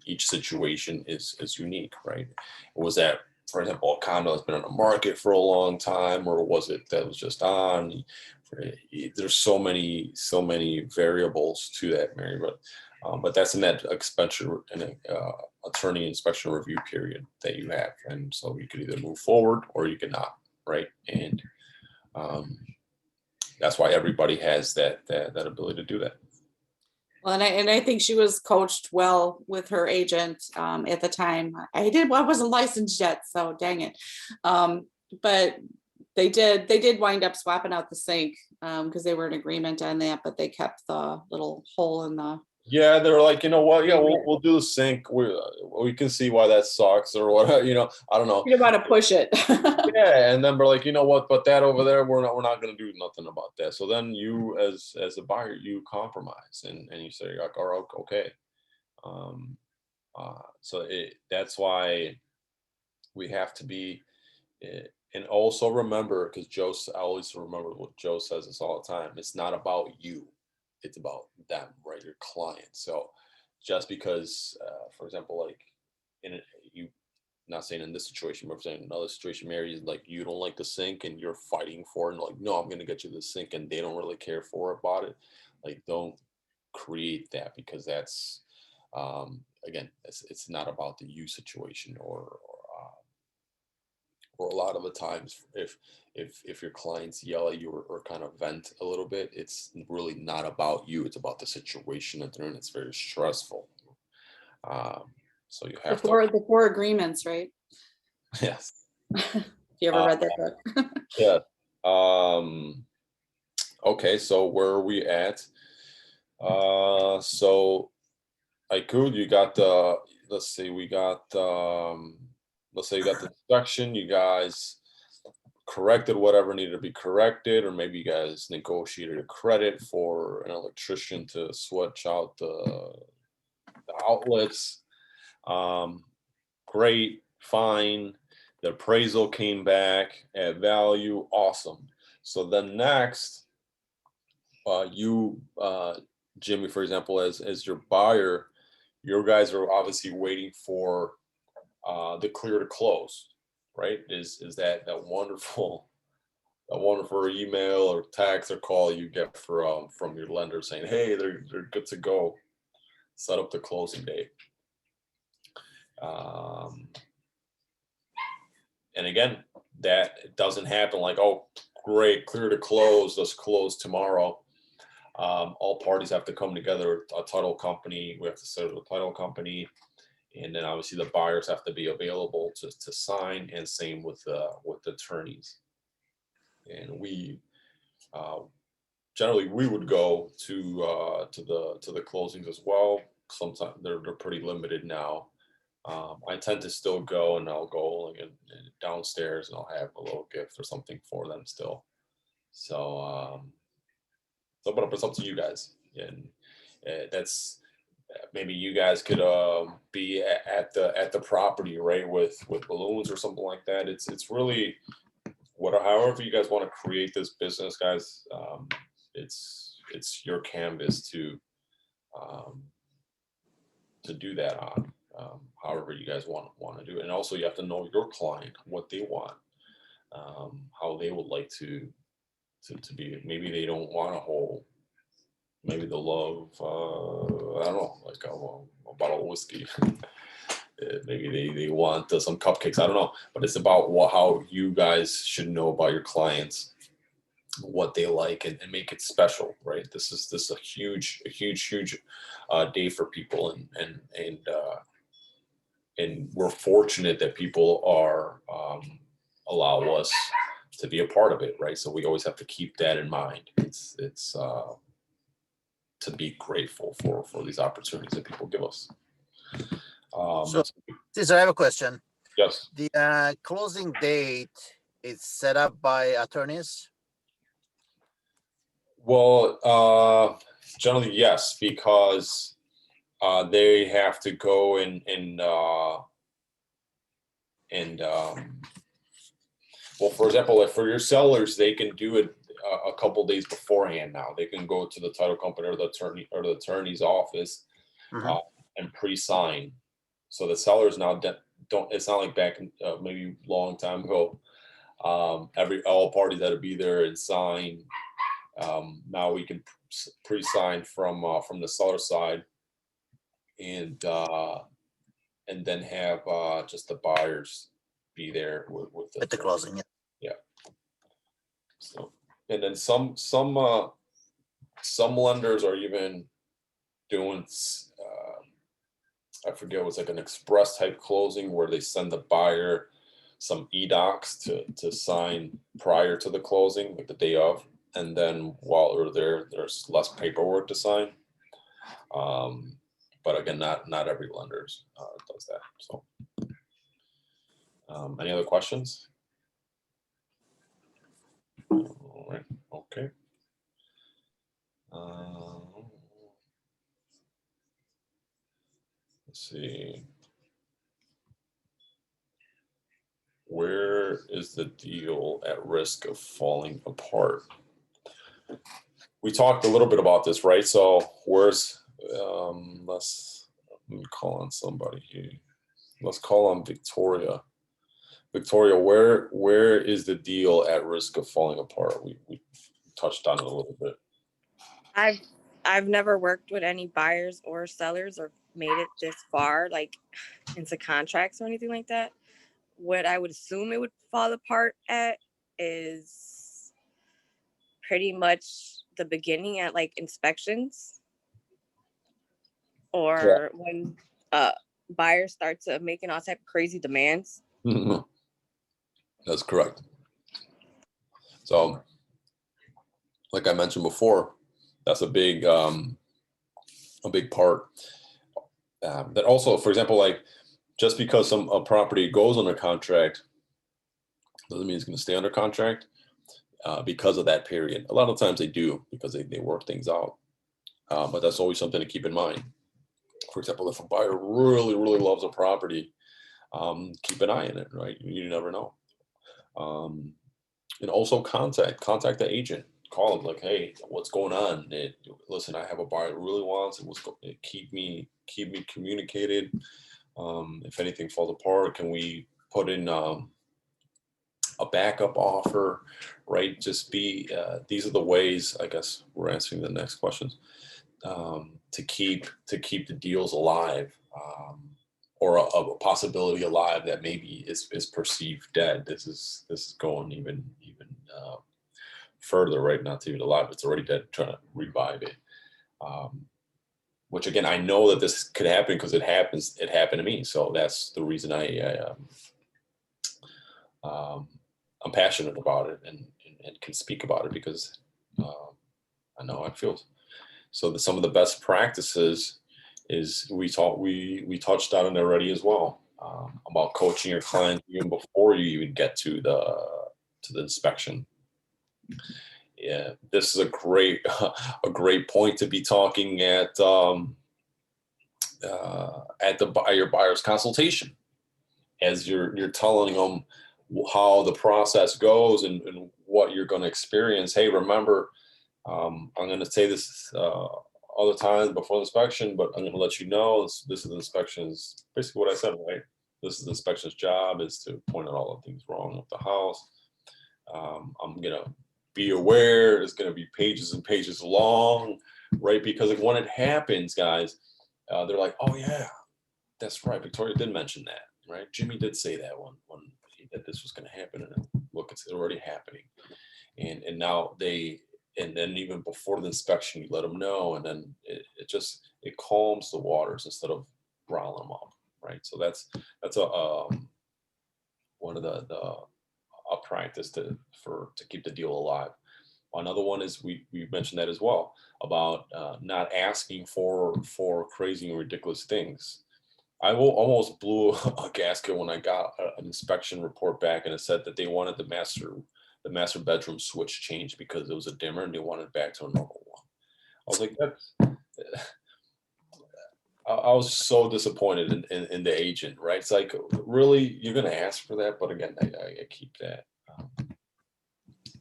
each situation is unique, right? Was that, for example, a condo that's been on the market for a long time, or was it that was just on? There's so many variables to that, Mary, but that's in that attorney inspection review period that you have, and so you could either move forward or you could not, right? And that's why everybody has that ability to do that. Well, and I think she was coached well with her agent at the time. I wasn't licensed yet, so dang it. But they did wind up swapping out the sink because they were in agreement on that, but they kept the little hole in the. Yeah, they're like, you know what? Yeah, we'll do the sink. We can see why that sucks or what. I don't know. You don't want to push it. Yeah, and then we're like, you know what? But that over there, we're not going to do nothing about that. So then you, as a buyer, you compromise and you say, like, all right, okay. So that's why we have to be, and also remember, because I always remember what Joe says this all the time. It's not about you. It's about them, right? Your client. So just because, for example, like not saying in this situation, but saying another situation, Mary, is like, you don't like the sink and you're fighting for it, and like, no, I'm going to get you the sink, and they don't really care about it. Like, don't create that, because that's, again, it's not about the you situation or or a lot of the times, if your clients yell at you or kind of vent a little bit, it's really not about you. It's about the situation that they're in. It's very stressful. So you The have to, four agreements, right? yes. If you ever read that book. Yeah. Okay, so where are we at? So Aikud, you got the, let's see, we got, let's say you got the inspection, you guys corrected whatever needed to be corrected, or maybe you guys negotiated a credit for an electrician to switch out the outlets. Great, fine. The appraisal came back at value, awesome. So then next, you, Jimmy, for example, as your buyer, your guys are obviously waiting for the clear to close, right? Is that wonderful email or text or call you get from your lender saying, hey, they're good to go, set up the closing date. And again, that doesn't happen like, oh, great, clear to close, let's close tomorrow. All parties have to come together, a title company, we have to set up a title company, and then obviously the buyers have to be available to sign, and same with the attorneys. And we generally we would go to the closings as well. Sometimes they're pretty limited now. I tend to still go, and I'll go like downstairs, and I'll have a little gift or something for them still. So, but it's up to you guys, and that's maybe you guys could be at the property, right, with balloons or something like that. It's really however you guys want to create this business, guys. It's your canvas to do that on. However you guys want to do it, and also you have to know your client, what they want, how they would like to be. Maybe they don't want a whole. Maybe they'll love I don't know, like a bottle of whiskey. Maybe they want some cupcakes. I don't know, but it's about how you guys should know about your clients, what they like, and make it special, right? This is a huge day for people, and we're fortunate that people are allow us to be a part of it, right? So we always have to keep that in mind. It's to be grateful for these opportunities that people give us. So, Cesar, I have a question. Yes. The closing date is set up by attorneys? Well, generally, yes, because they have to go and well, for example, if for your sellers, they can do it a couple days beforehand. Now they can go to the title company or the attorney's office Mhm. and pre-sign. So the sellers now don't. It's not like back in maybe long time ago. All parties had to be there and sign. Now we can pre-sign from the seller side, and then have just the buyers be there with At the closing, yeah. Yeah. So, and then some lenders are even doing I forget, it was like an express type closing where they send the buyer some e-docs to sign prior to the closing, like the day of, and then while they're there, there's less paperwork to sign. But again, not every lender does that. So, any other questions? All right. Okay. Let's see. Where is the deal at risk of falling apart? We talked a little bit about this, right? So where's let me call on somebody here. Let's call on Victoria. Victoria, where is the deal at risk of falling apart? We touched on it a little bit. I've never worked with any buyers or sellers or made it this far, like into contracts or anything like that. what I would assume it would fall apart at is pretty much the beginning at like inspections, or when buyers start to making all type of crazy demands. That's correct. So, like I mentioned before, that's a big part. That also, for example, like just because a property goes under contract doesn't mean it's going to stay under contract because of that period. A lot of times they do because they work things out. But that's always something to keep in mind. For example, if a buyer really, really loves a property, keep an eye on it, right? You never know. And also contact the agent. Call them like, hey, what's going on? Listen, I have a buyer that really wants it. Keep me communicated. If anything falls apart, can we put in a backup offer, right? Just these are the ways, I guess we're answering the next questions, to keep the deals alive, or a possibility alive that maybe is perceived dead. This is going even further, right? Not even alive, it's already dead, trying to revive it. Which again, I know that this could happen because it happened to me. So that's the reason I'm passionate about it and can speak about it, because I know how it feels. So some of the best practices is we touched on it already as well, about coaching your client even before you even get to the inspection. Yeah, this is a great point to be talking at your buyer's consultation, as you're telling them how the process goes and what you're going to experience. Hey, remember, I'm going to say this all the time before the inspection, but I'm going to let you know this is the inspection's, basically what I said, right? This is the inspection's job, is to point out all the things wrong with the house. I'm going to be aware it's going to be pages and pages long, right? Because when it happens, guys, they're like, oh yeah, that's right. Victoria did mention that, right? Jimmy did say that that this was going to happen, and look, it's already happening. And now and then even before the inspection, you let them know, and then it calms the waters instead of riling them up, right? So that's one of a practice to keep the deal alive. Another one is we mentioned that as well, about not asking for crazy and ridiculous things. I almost blew a gasket when I got an inspection report back, and it said that they wanted the master bedroom switch changed because it was a dimmer and they wanted it back to a normal one. I was like, I was so disappointed in the agent, right? It's like, really, you're gonna ask for that? But again, I keep that.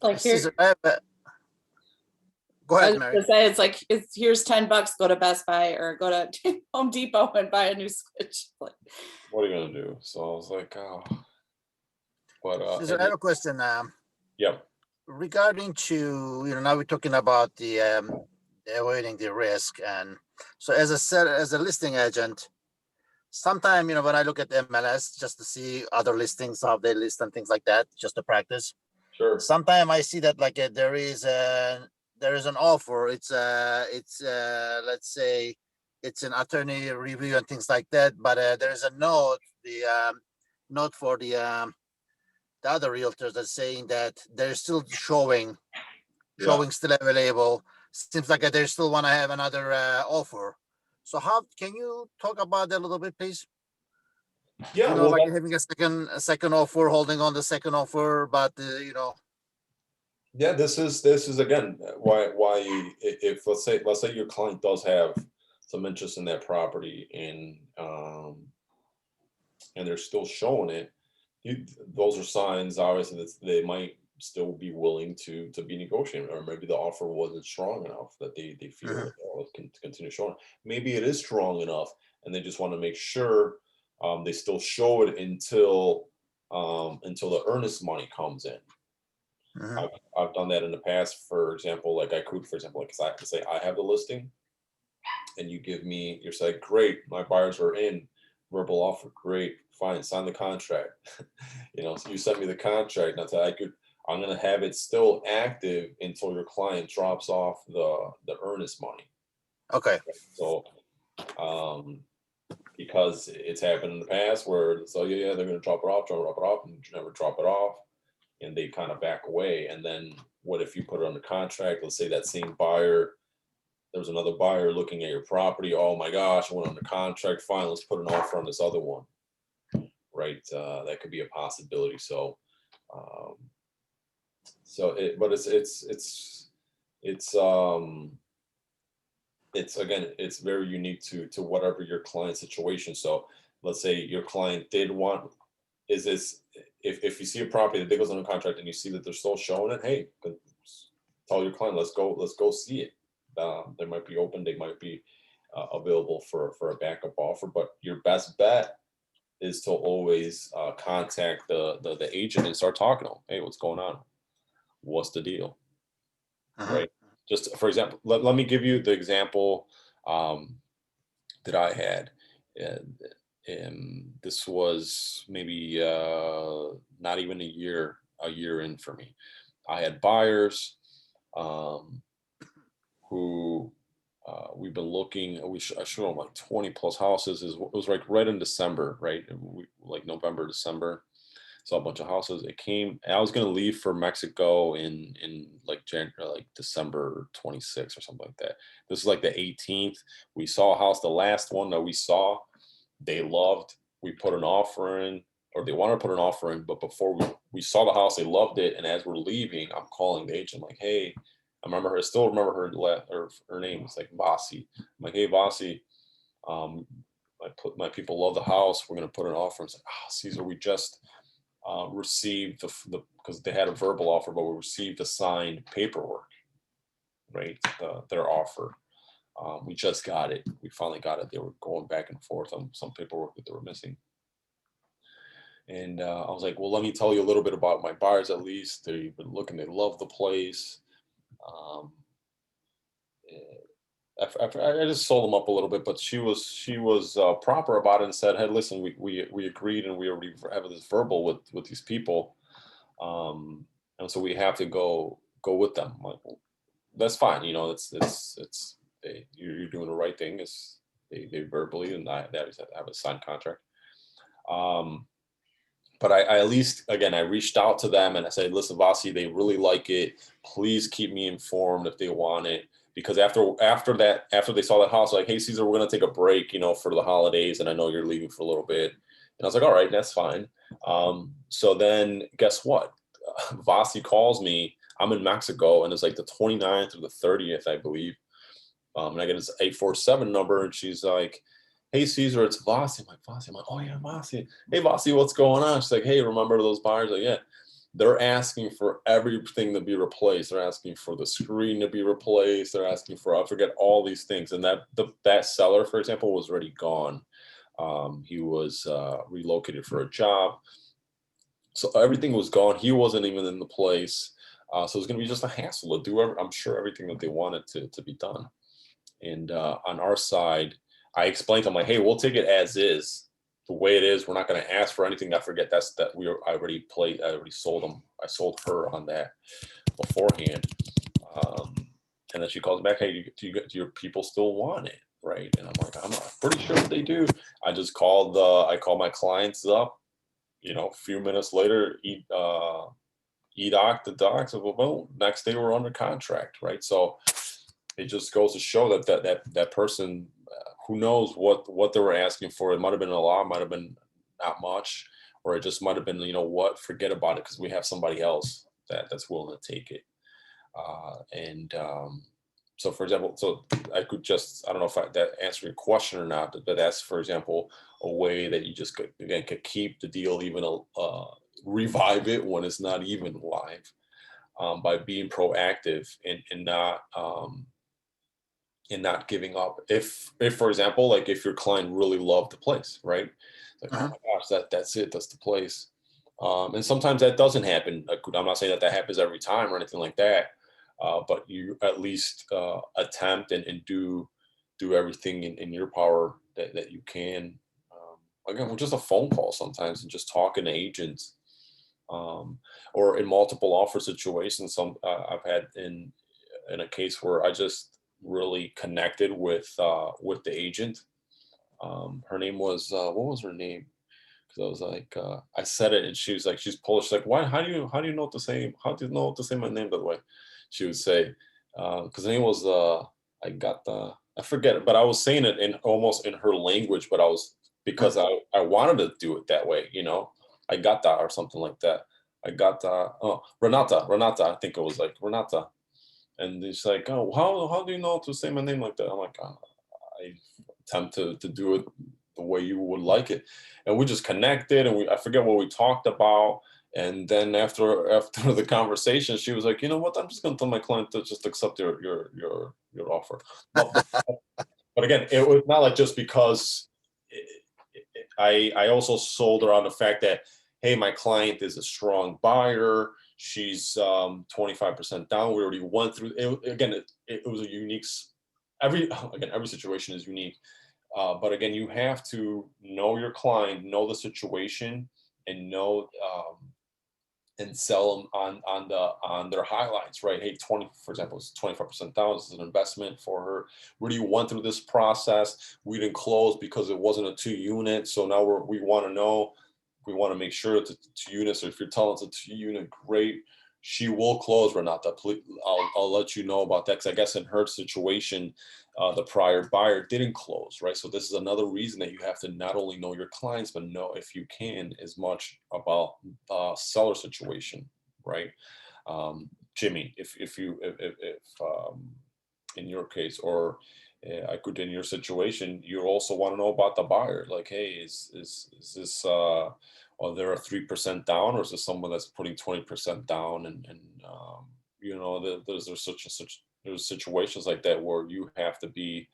Like here, Cesar, go I ahead, was Mary. gonna say, it's like, here's $10, go to Best Buy or go to Home Depot and buy a new switch. Like, What are you gonna do? So I was like, oh. But Cesar, I have a question. yeah. Regarding to, now we're talking about the avoiding the risk, and so as a listing agent, sometimes when I look at MLS just to see other listings, how they list and things like that, just to practice. Sure. Sometimes I see that like there is an offer. It's let's say it's an attorney review and things like that, but there is a note, the note for the other realtors that's saying that they're still showing still available. Seems like they still want to have another offer. So how can you talk about that a little bit, please? Yeah, well, like having a second offer, holding on the second offer, but yeah, this is again why if let's say your client does have some interest in that property, and they're still showing it, those are signs, obviously, that they might still be willing to be negotiating, or maybe the offer wasn't strong enough that they feel that they'll continue showing. Maybe it is strong enough, and they just want to make sure they still show it until the earnest money comes in. I've done that in the past. For example, like I could say I have the listing, and you say, great, my buyers are in. verbal offer, great, fine, sign the contract. So you sent me the contract, not that I'm gonna have it still active until your client drops off the earnest money. Okay. So, because it's happened in the past where it's like, yeah, they're gonna drop it off, and you never drop it off, and they kind of back away. And then what if you put it on the contract? Let's say that same buyer, there's another buyer looking at your property. Oh my gosh, I went on the contract. Fine, let's put an offer on this other one. Right, that could be a possibility. So, but it's again, it's very unique to whatever your client situation. So let's say your client did want, is this, if you see a property that goes under contract and you see that they're still showing it, hey, tell your client, let's go see it. They might be open, they might be available for a backup offer, but your best bet is to always contact the agent and start talking to them. Hey, what's going on? What's the deal? Right. Just for example, let me give you the example that I had. And this was maybe not even a year in for me. I had buyers who we've been looking. I showed them like 20 plus houses. It was like right in December, right? Like November, December. Saw a bunch of houses. It came. I was gonna leave for Mexico in like January, like December 26th or something like that. This is like the 18th. We saw a house. The last one that we saw, they loved. We put an offer in, or they wanted to put an offer in, but before we saw the house, they loved it. And as we're leaving, I'm calling the agent like, hey, I remember her. I still remember her name. It's like Vasi. I'm like, hey, Vasi, my people love the house. We're gonna put an offer. It's like, Caesar, we just received because they had a verbal offer, but we received the signed paperwork, right? Their offer. We just got it. We finally got it. They were going back and forth on some paperwork that they were missing. And I was like, well, let me tell you a little bit about my buyers at least. They've been looking, they love the place. I just sold them up a little bit, but she was proper about it and said, hey, listen, we agreed and we already have this verbal with these people. And so we have to go with them. I'm like, well, that's fine. You're doing the right thing. Is they verbally, and I have a signed contract. But I at least, again, I reached out to them and I said, listen, Vasi, they really like it. Please keep me informed if they want it. Because after they saw that house, like, hey, Caesar, we're going to take a break, for the holidays. And I know you're leaving for a little bit. And I was like, all right, that's fine. So then guess what? Vasi calls me. I'm in Mexico, and it's like the 29th or the 30th, I believe. And I get his 847 number, and she's like, hey, Caesar, it's Vasi. I'm like, Vasi. I'm like, oh, yeah, Vasi. Hey, Vasi, what's going on? She's like, hey, remember those buyers? Like, yeah. They're asking for everything to be replaced. They're asking for the screen to be replaced. They're asking for, I forget, all these things. And that seller, for example, was already gone. He was relocated for a job. So everything was gone. He wasn't even in the place. So it's going to be just a hassle to do, I'm sure, everything that they wanted to be done. And on our side, I explained to them, like, hey, we'll take it as is. The way it is, we're not going to ask for anything. I forget I already sold them. I sold her on that beforehand. And then she calls back, hey, do your people still want it? Right. And I'm like, I'm pretty sure they do. I called my clients up, a few minutes later, the docs, well, next day we're under contract. Right. So it just goes to show that person, who knows what they were asking for. It might have been a lot, might have been not much, or it just might have been, forget about it because we have somebody else that's willing to take it. So for example, I could I don't know if that answered your question or not, but that's, for example, a way that you just could keep the deal, even revive it when it's not even live, by being proactive and not giving up. If for example, like if your client really loved the place, right? Like, oh my gosh, that's it, that's the place. And sometimes that doesn't happen. I'm not saying that happens every time or anything like that, but you at least attempt and do everything in your power that you can again, with just a phone call sometimes and just talking to agents, or in multiple offer situations. I've had in a case where I just really connected with the agent. Her name was what was her name? Because I was like, I said it, and she was like, she's Polish. Like, why? How do you know what to say? How do you know what to say my name? By the way, she would say, because her name was I forget it, but I was saying it in almost in her language, but I was because I wanted to do it that way, you know. I got that or something like that. I got oh, Renata, I think it was like Renata, and she's like, oh, how do you know to say my name like that? I'm like, I attempt to do it the way you would like it, and we just connected, and I forget what we talked about, and then after the conversation, she was like, you know what, I'm just gonna tell my client to just accept your offer. But again, it was not like just because I also sold her on the fact that, hey, my client is a strong buyer. She's 25% down. We already went through it. Again, it was a unique, every situation is unique. But again, you have to know your client, know the situation, and know and sell them on their highlights, right? Hey, 20, for example, it's 25% down. This is an investment for her. Really went through this process. We didn't close because it wasn't a 2-unit. So now we want to know, we want to make sure it's a 2-unit. So if you're telling it's a 2-unit, great. She will close, Renata. Please, I'll let you know about that. Because I guess in her situation, the prior buyer didn't close, right? So this is another reason that you have to not only know your clients, but know, if you can, as much about seller situation, right? Jimmy, if in your case, or I could, in your situation, you also want to know about the buyer. Like, hey, is this are there a 3% down, or is this someone that's putting 20% down? And you know, there's there's situations like that where you have to be,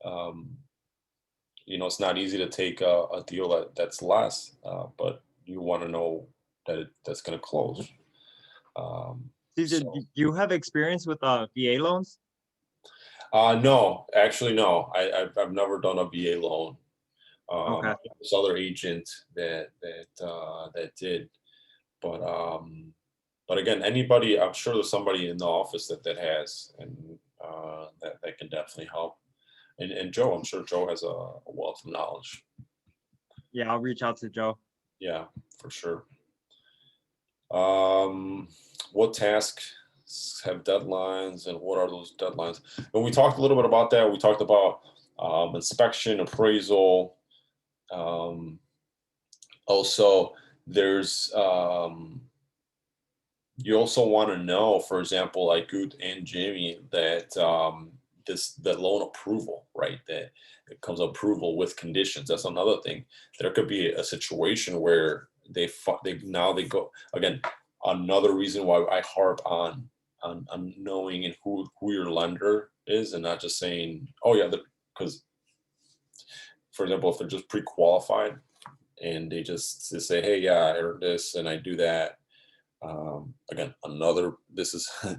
you know, it's not easy to take a deal that's less, but you want to know that that's going to close. Caesar, So- do you have experience with VA loans? No, actually, no. I've never done a VA loan. Okay. This other agent that did, but again, anybody, I'm sure there's somebody in the office that has, and that can definitely help. And Joe, I'm sure Joe has a wealth of knowledge. Yeah, I'll reach out to Joe. Yeah, for sure. What tasks have deadlines, and what are those deadlines? And we talked a little bit about that. We talked about inspection, appraisal. Also, there's you also want to know, for example, like Gut and Jimmy, that that loan approval, right? That it comes approval with conditions. That's another thing. There could be a situation where they go again. Another reason why I harp on knowing and who your lender is, and not just saying, oh yeah, because for example, if they're just pre-qualified and they say, hey, yeah, I earned this and I do that. Again, this is I'm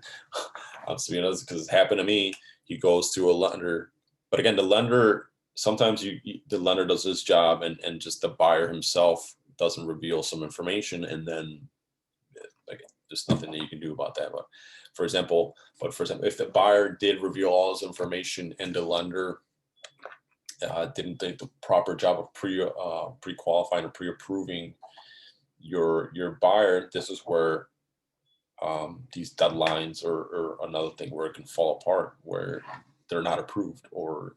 being honest because it's happened to me. He goes to a lender, but again, the lender, sometimes the lender does his job, and just the buyer himself doesn't reveal some information, and then again, there's nothing that you can do about that. But for example, if the buyer did reveal all his information and the lender didn't do the proper job of pre-qualifying or pre-approving your buyer, this is where these deadlines or another thing where it can fall apart, where they're not approved or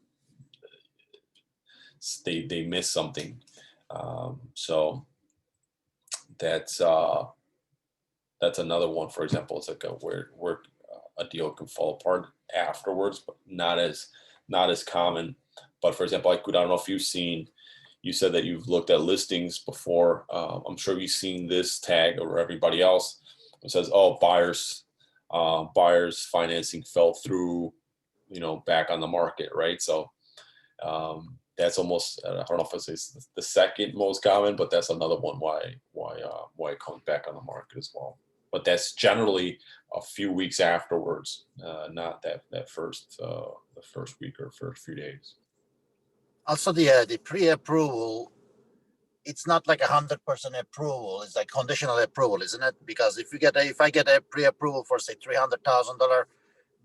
they miss something. So that's another one. For example, it's like where a deal can fall apart afterwards, but not as common. But for example, I don't know if you said that you've looked at listings before. I'm sure you've seen this tag or everybody else. It says, oh, buyers financing fell through, back on the market, right? So that's almost, I don't know if it's the second most common, but that's another one why it comes back on the market as well. But that's generally a few weeks afterwards, not that first the first week or first few days. Also, the pre-approval it's not like 100% approval. It's like conditional approval, isn't it? Because if I get a pre-approval for say $300,000,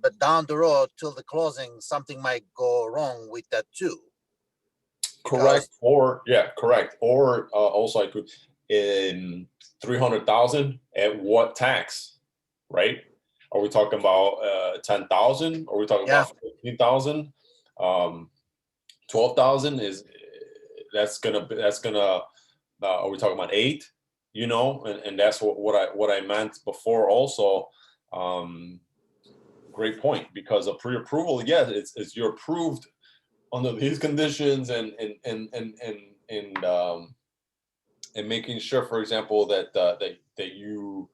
but down the road till the closing, something might go wrong with that too. Correct. Or yeah, correct. Or also I could in 300,000 at what tax, right? Are we talking about 10,000? Are we talking Yeah. about 15,000? 12,000 is that's gonna are we talking about 8? You know, and that's what I meant before also. Great point, because a pre-approval, yeah, it's you're approved under these conditions and making sure, for example, that that you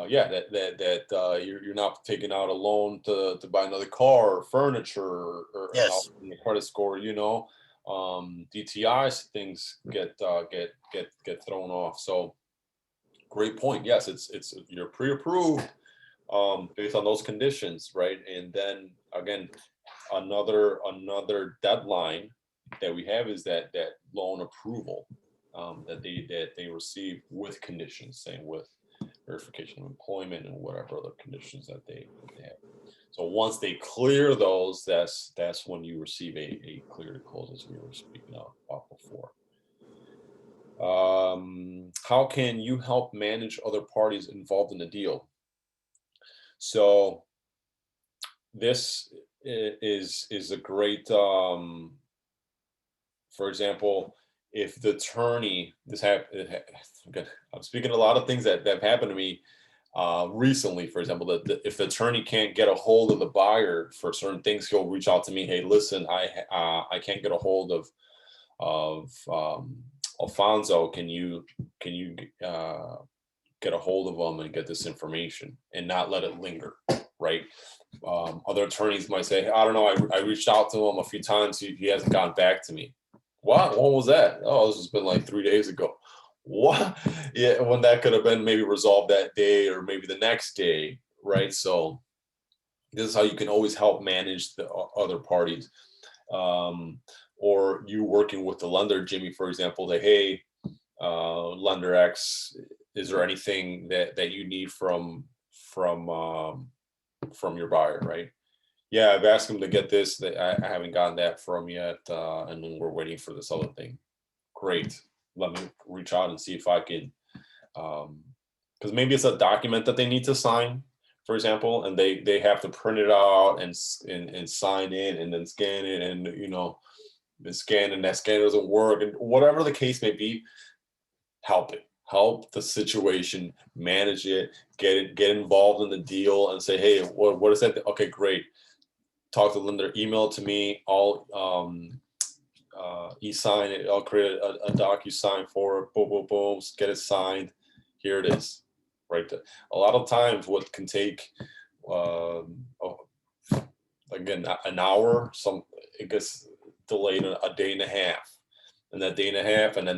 you're not taking out a loan to buy another car or furniture or Yes. your credit score, you know, DTIs, things get thrown off. So great point. Yes, it's you're pre-approved based on those conditions, right? And then again, another deadline that we have is that loan approval that they receive with conditions, saying with verification of employment and whatever other conditions that they have. So once they clear those, that's when you receive a clear to close, as we were speaking about before. How can you help manage other parties involved in the deal? So this is a great, for example, if the attorney, again, I'm speaking a lot of things that have happened to me recently. For example, that if the attorney can't get a hold of the buyer for certain things, he'll reach out to me. Hey, listen, I can't get a hold of Alfonso. Can you get a hold of him and get this information and not let it linger, right? Other attorneys might say, I don't know, I reached out to him a few times, he hasn't gotten back to me. What was that? Oh, this has been like 3 days ago. What? Yeah, when that could have been maybe resolved that day or maybe the next day, right? So this is how you can always help manage the other parties. Or you working with the lender, Jimmy, for example, that, hey, lender X, is there anything that you need from your buyer, right? Yeah, I've asked him to get this, that I haven't gotten that from yet, and then we're waiting for this other thing. Great, let me reach out and see if I can, because maybe it's a document that they need to sign, for example, and they have to print it out and sign it and then scan it, and you know, the scan, and that scan doesn't work, and whatever the case may be, help the situation, manage it, get involved in the deal and say, hey, what is that? Okay, great. Talk to the lender, email it to me. I'll e-sign it. I'll create a DocuSign for it. Boom, boom, boom. Get it signed. Here it is, right there. A lot of times, what can take again an hour, it gets delayed a day and a half, and that day and a half, and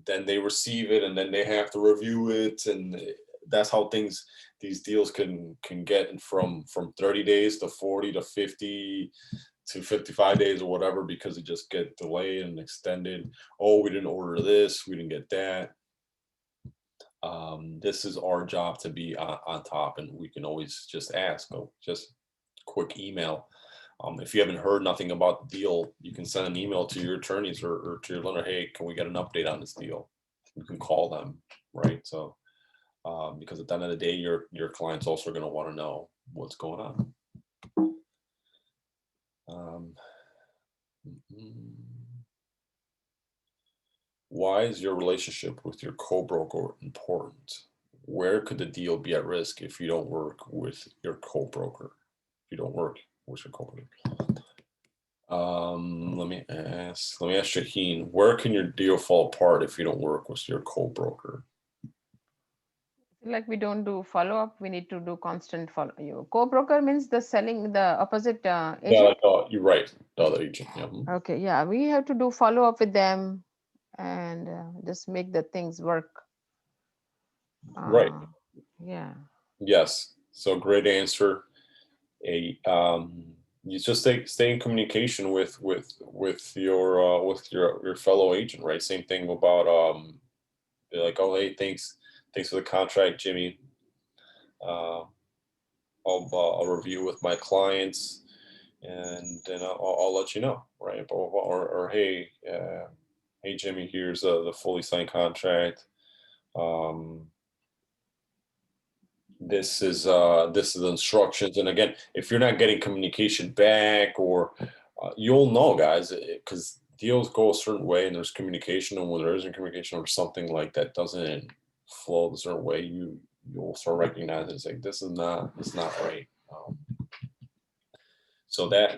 then they receive it, and then they have to review it, and that's how these deals can get from 30 days to 40 to 50 to 55 days or whatever, because it just get delayed and extended. Oh, we didn't order this, we didn't get that. This is our job to be on top, and we can always just ask, just quick email. If you haven't heard nothing about the deal, you can send an email to your attorneys or to your lender. Hey, can we get an update on this deal? You can call them, right? So, because at the end of the day, your client's also going to want to know what's going on. Why is your relationship with your co-broker important? Where could the deal be at risk if you don't work with your co-broker? If you don't work with your co-broker. Let me ask Shaheen, where can your deal fall apart if you don't work with your co-broker? Like we don't do follow-up, we need to do constant follow. Co-broker means the opposite agent? Yeah, you're right, the other agent. Yeah. Okay, yeah, we have to do follow-up with them and just make the things work. Right. Yeah. Yes. So great answer. you just stay in communication with your fellow agent, right? Same thing about be like, oh hey, thanks for the contract, Jimmy. I'll review with my clients, and then I'll let you know, right? Or hey, hey Jimmy, here's the fully signed contract. This is the instructions. And again, if you're not getting communication back, or you'll know, guys, because deals go a certain way and there's communication, and when there isn't communication or something like that doesn't flow a certain way, you'll start recognizing it's like it's not right. So that's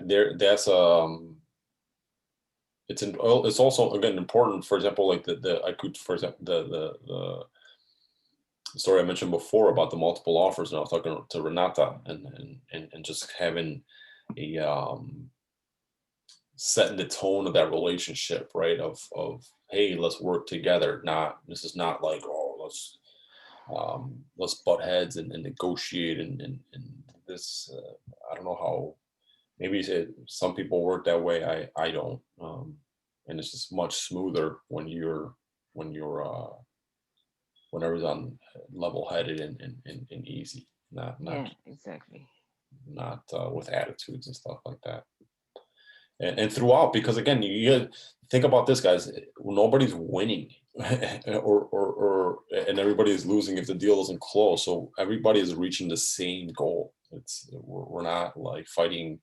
it's also again important. For example, like I could, for example, the story I mentioned before about the multiple offers, and I was talking to Renata, and just having a setting the tone of that relationship, right? Of hey, let's work together. This is not like, oh, let's butt heads and negotiate and this. I don't know how. Maybe some people work that way. I don't. And it's just much smoother when whenever's on level-headed and easy, not Yeah, exactly. with attitudes and stuff like that. And throughout, because again, you gotta think about this, guys. Nobody's winning, or and everybody is losing if the deal doesn't close. So everybody is reaching the same goal. We're not like fighting.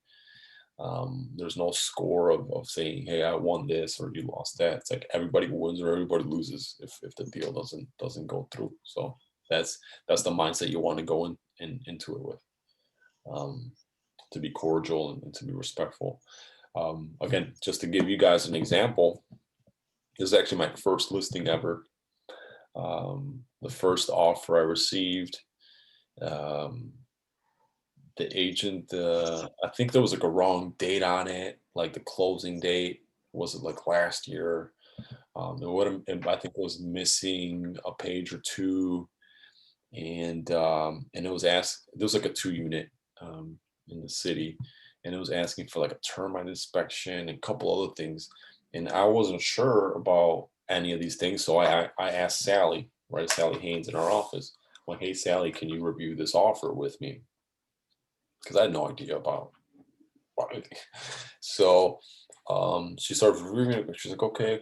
There's no score of saying, hey, I won this or you lost that. It's like everybody wins or everybody loses if the deal doesn't go through. So that's the mindset you want to go into it with, to be cordial and to be respectful. Again, just to give you guys an example, this is actually my first listing ever. The first offer I received, the agent, I think there was like a wrong date on it, like the closing date was like last year. I think it was missing a page or two, and it was asked. There was like a 2-unit in the city, and it was asking for like a termite inspection and a couple other things, and I wasn't sure about any of these things, so I asked Sally, right, Sally Haynes in our office. I'm like, hey Sally, can you review this offer with me? Because I had no idea about anything. So she started reviewing it. She's like, okay,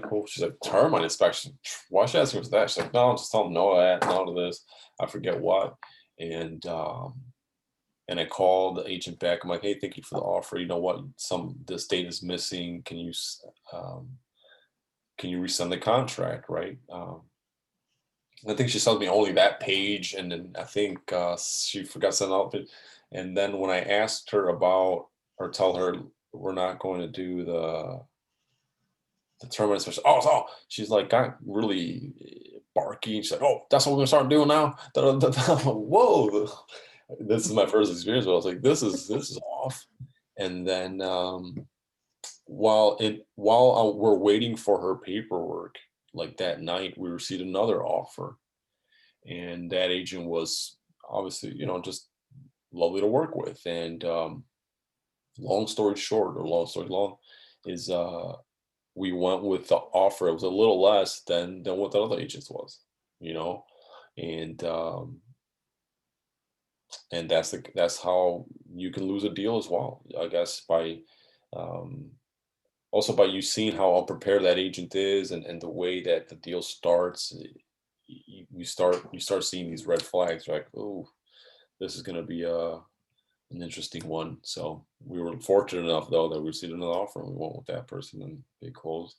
cool. She's like, termite inspection. Why should I ask me for that? She's like, no, I'm just telling them no that, none of this. I forget what. And I called the agent back. I'm like, hey, thank you for the offer. You know what? This date is missing. Can you resend the contract, right? I think she sent me only that page, and then I think she forgot to send out. And then when I asked her about, or tell her we're not going to do the terminal inspection, oh, she's like got really barky. She's like, oh, that's what we're gonna start doing now. Whoa, this is my first experience. But I was like, this is off. And then while we're waiting for her paperwork, like that night, we received another offer, and that agent was obviously, just lovely to work with. And long story short, or long story long, is we went with the offer. It was a little less than what the other agents was, and that's how you can lose a deal as well, I guess, by also by you seeing how unprepared that agent is, and the way that the deal starts. You start seeing these red flags, like, oh, this is going to be an interesting one. So we were fortunate enough, though, that we received another offer, and we went with that person, and they closed.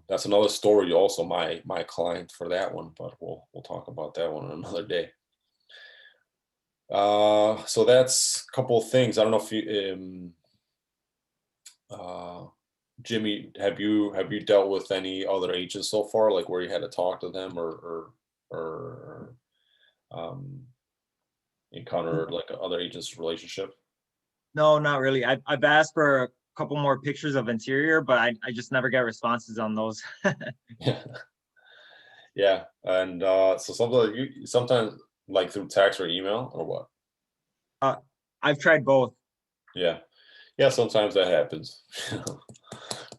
That's another story. Also, my client for that one, but we'll talk about that one another day. So that's a couple of things. I don't know if you, Jimmy, have you dealt with any other agents so far, like where you had to talk to them or encounter like other agents' relationship? No, not really. I've asked for a couple more pictures of interior, but I just never get responses on those. Yeah. And so sometimes like through text or email, or what? I've tried both. Yeah. Yeah, sometimes that happens.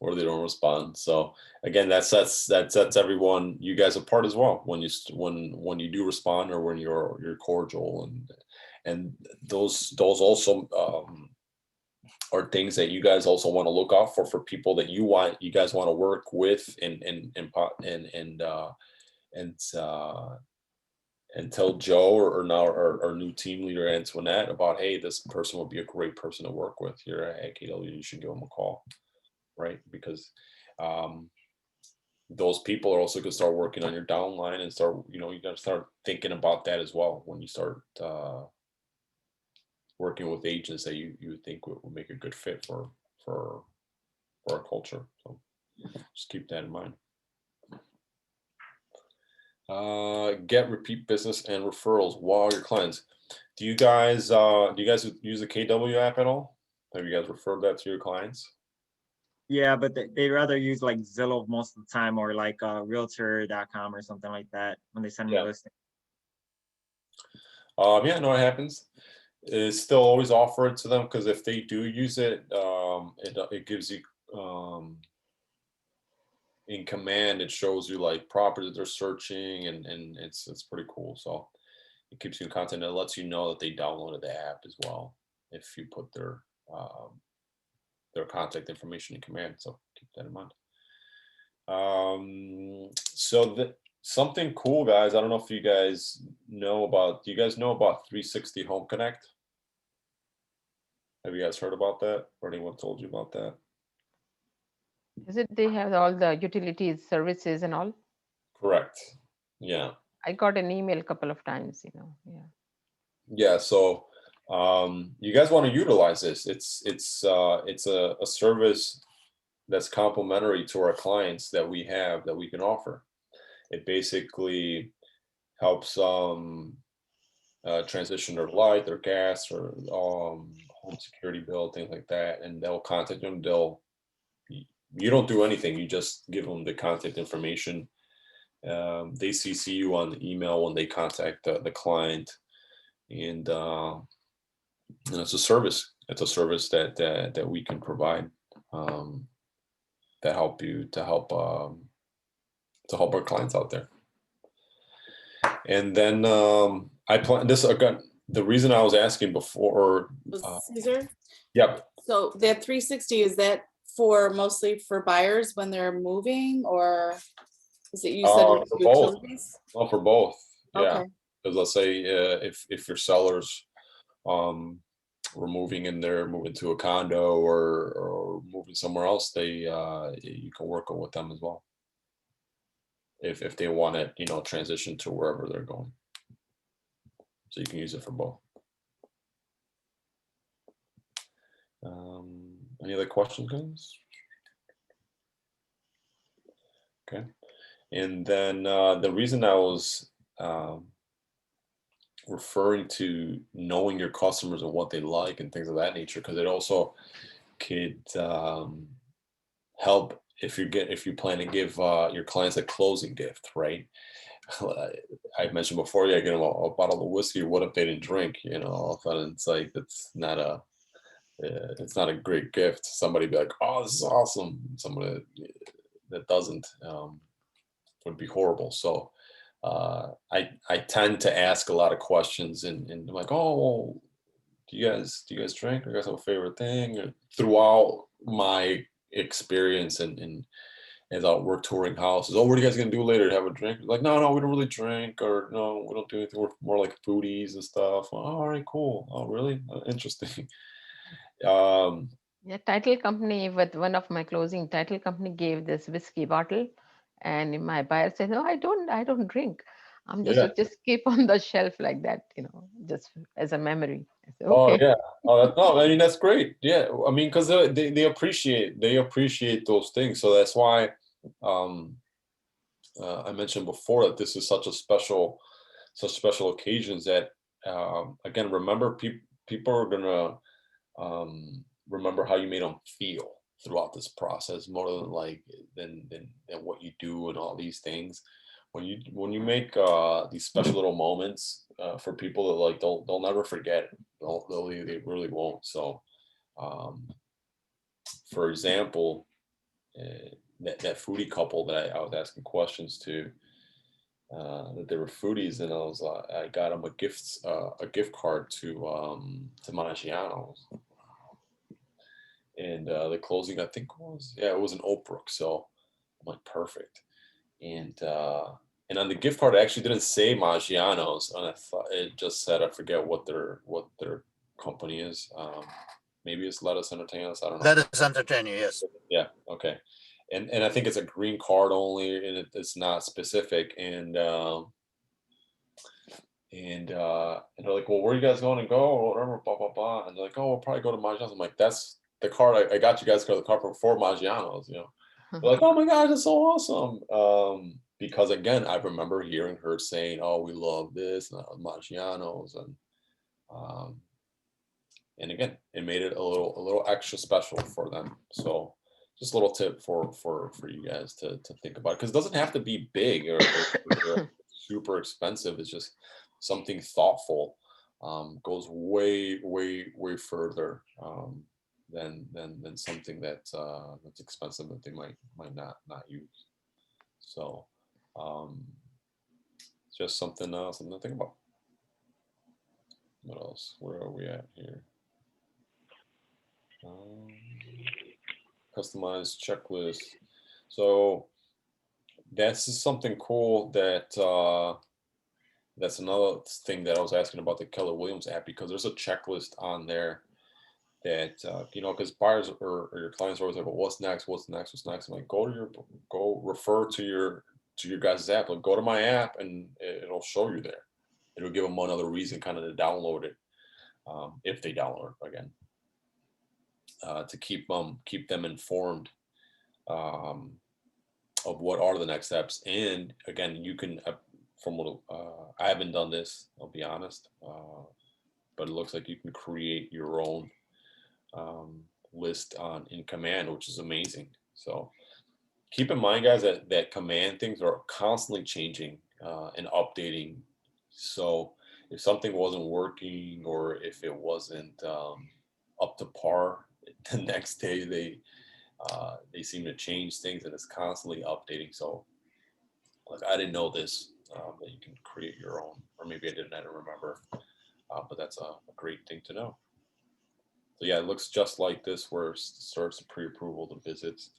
Or they don't respond. So again, that sets everyone, you guys apart as well when when you do respond, or when you're cordial, and those also are things that you guys also want to look out for people that you guys want to work with, and tell Joe, or now our new team leader Antoinette, about, hey, this person would be a great person to work with here at KW. You should give them a call, right? Because those people are also going to start working on your downline, and start, you got to start thinking about that as well when you start working with agents that you think would make a good fit for our culture. So just keep that in mind. Get repeat business and referrals while your clients. Do you guys use the KW app at all? Have you guys referred that to your clients? Yeah, but they rather use like Zillow most of the time, or like realtor.com or something like that when they send me Yeah. listings. Yeah, no, it happens. It's still always offer it to them, because if they do use it, it gives you in command, it shows you like properties they're searching, and it's pretty cool. So it keeps you in contact, and it lets you know that they downloaded the app as well if you put their contact information in command. So keep that in mind. So something cool, guys. I don't know if you guys know about. Do you guys know about 360 Home Connect? Have you guys heard about that, or anyone told you about that? Is it they have all the utilities, services and all? Correct. Yeah. I got an email a couple of times, yeah. Yeah. So you guys want to utilize this. It's a service that's complementary to our clients that we have, that we can offer. It basically helps transition their light, their gas, or home security bill, things like that, and they'll contact them. You don't do anything. You just give them the contact information. They CC you on the email when they contact the client, and it's a service. It's a service that we can provide, that help our clients out there. And then I plan this again. The reason I was asking before, Caesar? yep. So that 360, is that mostly for buyers when they're moving, or is it, you said For both. utilities? Well, for both. Yeah. Okay. Because let's say if your sellers were moving to a condo, or moving somewhere else, you can work with them as well. If they want to, transition to wherever they're going. So you can use it for both. Any other questions, guys? Okay. And then the reason I was referring to knowing your customers and what they like and things of that nature, because it also could help if you plan to give your clients a closing gift, right? I mentioned before, yeah, get them a bottle of whiskey. What if they didn't drink? All of a sudden it's like it's not a great gift. Somebody be like, "Oh, this is awesome." Somebody that doesn't would be horrible. So I tend to ask a lot of questions, and I'm like, "Oh, well, do you guys drink? Do you guys have a favorite thing?" And throughout my experience and as I work touring houses, "Oh, what are you guys gonna do later? Have a drink?" Like, no, we don't really drink, or no, we don't do anything. We're more like foodies and stuff. Oh, all right, cool. Oh, really? Interesting. Yeah, title company, with one of my closing, title company gave this whiskey bottle, and my buyer said, "No, I don't drink. I'm Yeah. just keep on the shelf like that, just as a memory." I said, Oh okay. yeah. Oh, no, I mean that's great. Yeah, I mean, because they appreciate those things. So that's why I mentioned before that this is such special occasions that again, remember people are gonna remember how you made them feel throughout this process, more than than what you do and all these things. When you make these special little moments for people that they'll never forget. They really won't. So For example, that foodie couple that I was asking questions to, that they were foodies, and I got them a gift card to Maggiano's, and the closing I think it was in Oak Brook, so I'm like perfect, and on the gift card it actually didn't say Maggiano's, and I thought it just said, I forget what their company is. Maybe it's Let Us Entertain Us. I don't know. Let us entertain you, yes. Yeah. Okay. And I think it's a green card only, and it's not specific. And they're like, well, where are you guys going to go or whatever, blah blah blah. And they're like, oh, we'll probably go to Maggiano's. I'm like, that's the card I got you guys the card for Maggiano's. You know, they're like, oh my gosh, that's so awesome. Because again, I remember hearing her saying, oh, we love this Maggiano's, and again, it made it a little extra special for them. So just a little tip for you guys to think about, because it doesn't have to be big or super expensive. It's just something thoughtful. Goes way further than something that's expensive that they might not use. So just something to think about. What else? Where are we at here? Customized checklist. So that's something cool that's another thing that I was asking about the Keller Williams app, because there's a checklist on there that because buyers or your clients are always like, well, what's next? I'm like, go refer to your guys' app. Like, go to my app and it'll show you there. It'll give them another reason kind of to download it, if they download it again. To keep them informed of what are the next steps. And again, you can, from what I haven't done this, I'll be honest, but it looks like you can create your own list in Command, which is amazing. So keep in mind, guys, that Command things are constantly changing and updating. So if something wasn't working, or if it wasn't up to par, the next day they seem to change things, and it's constantly updating. So like, I didn't know this, that you can create your own, or maybe I don't remember, but that's a great thing to know. So yeah, it looks just like this, where it starts the pre-approval, the visits.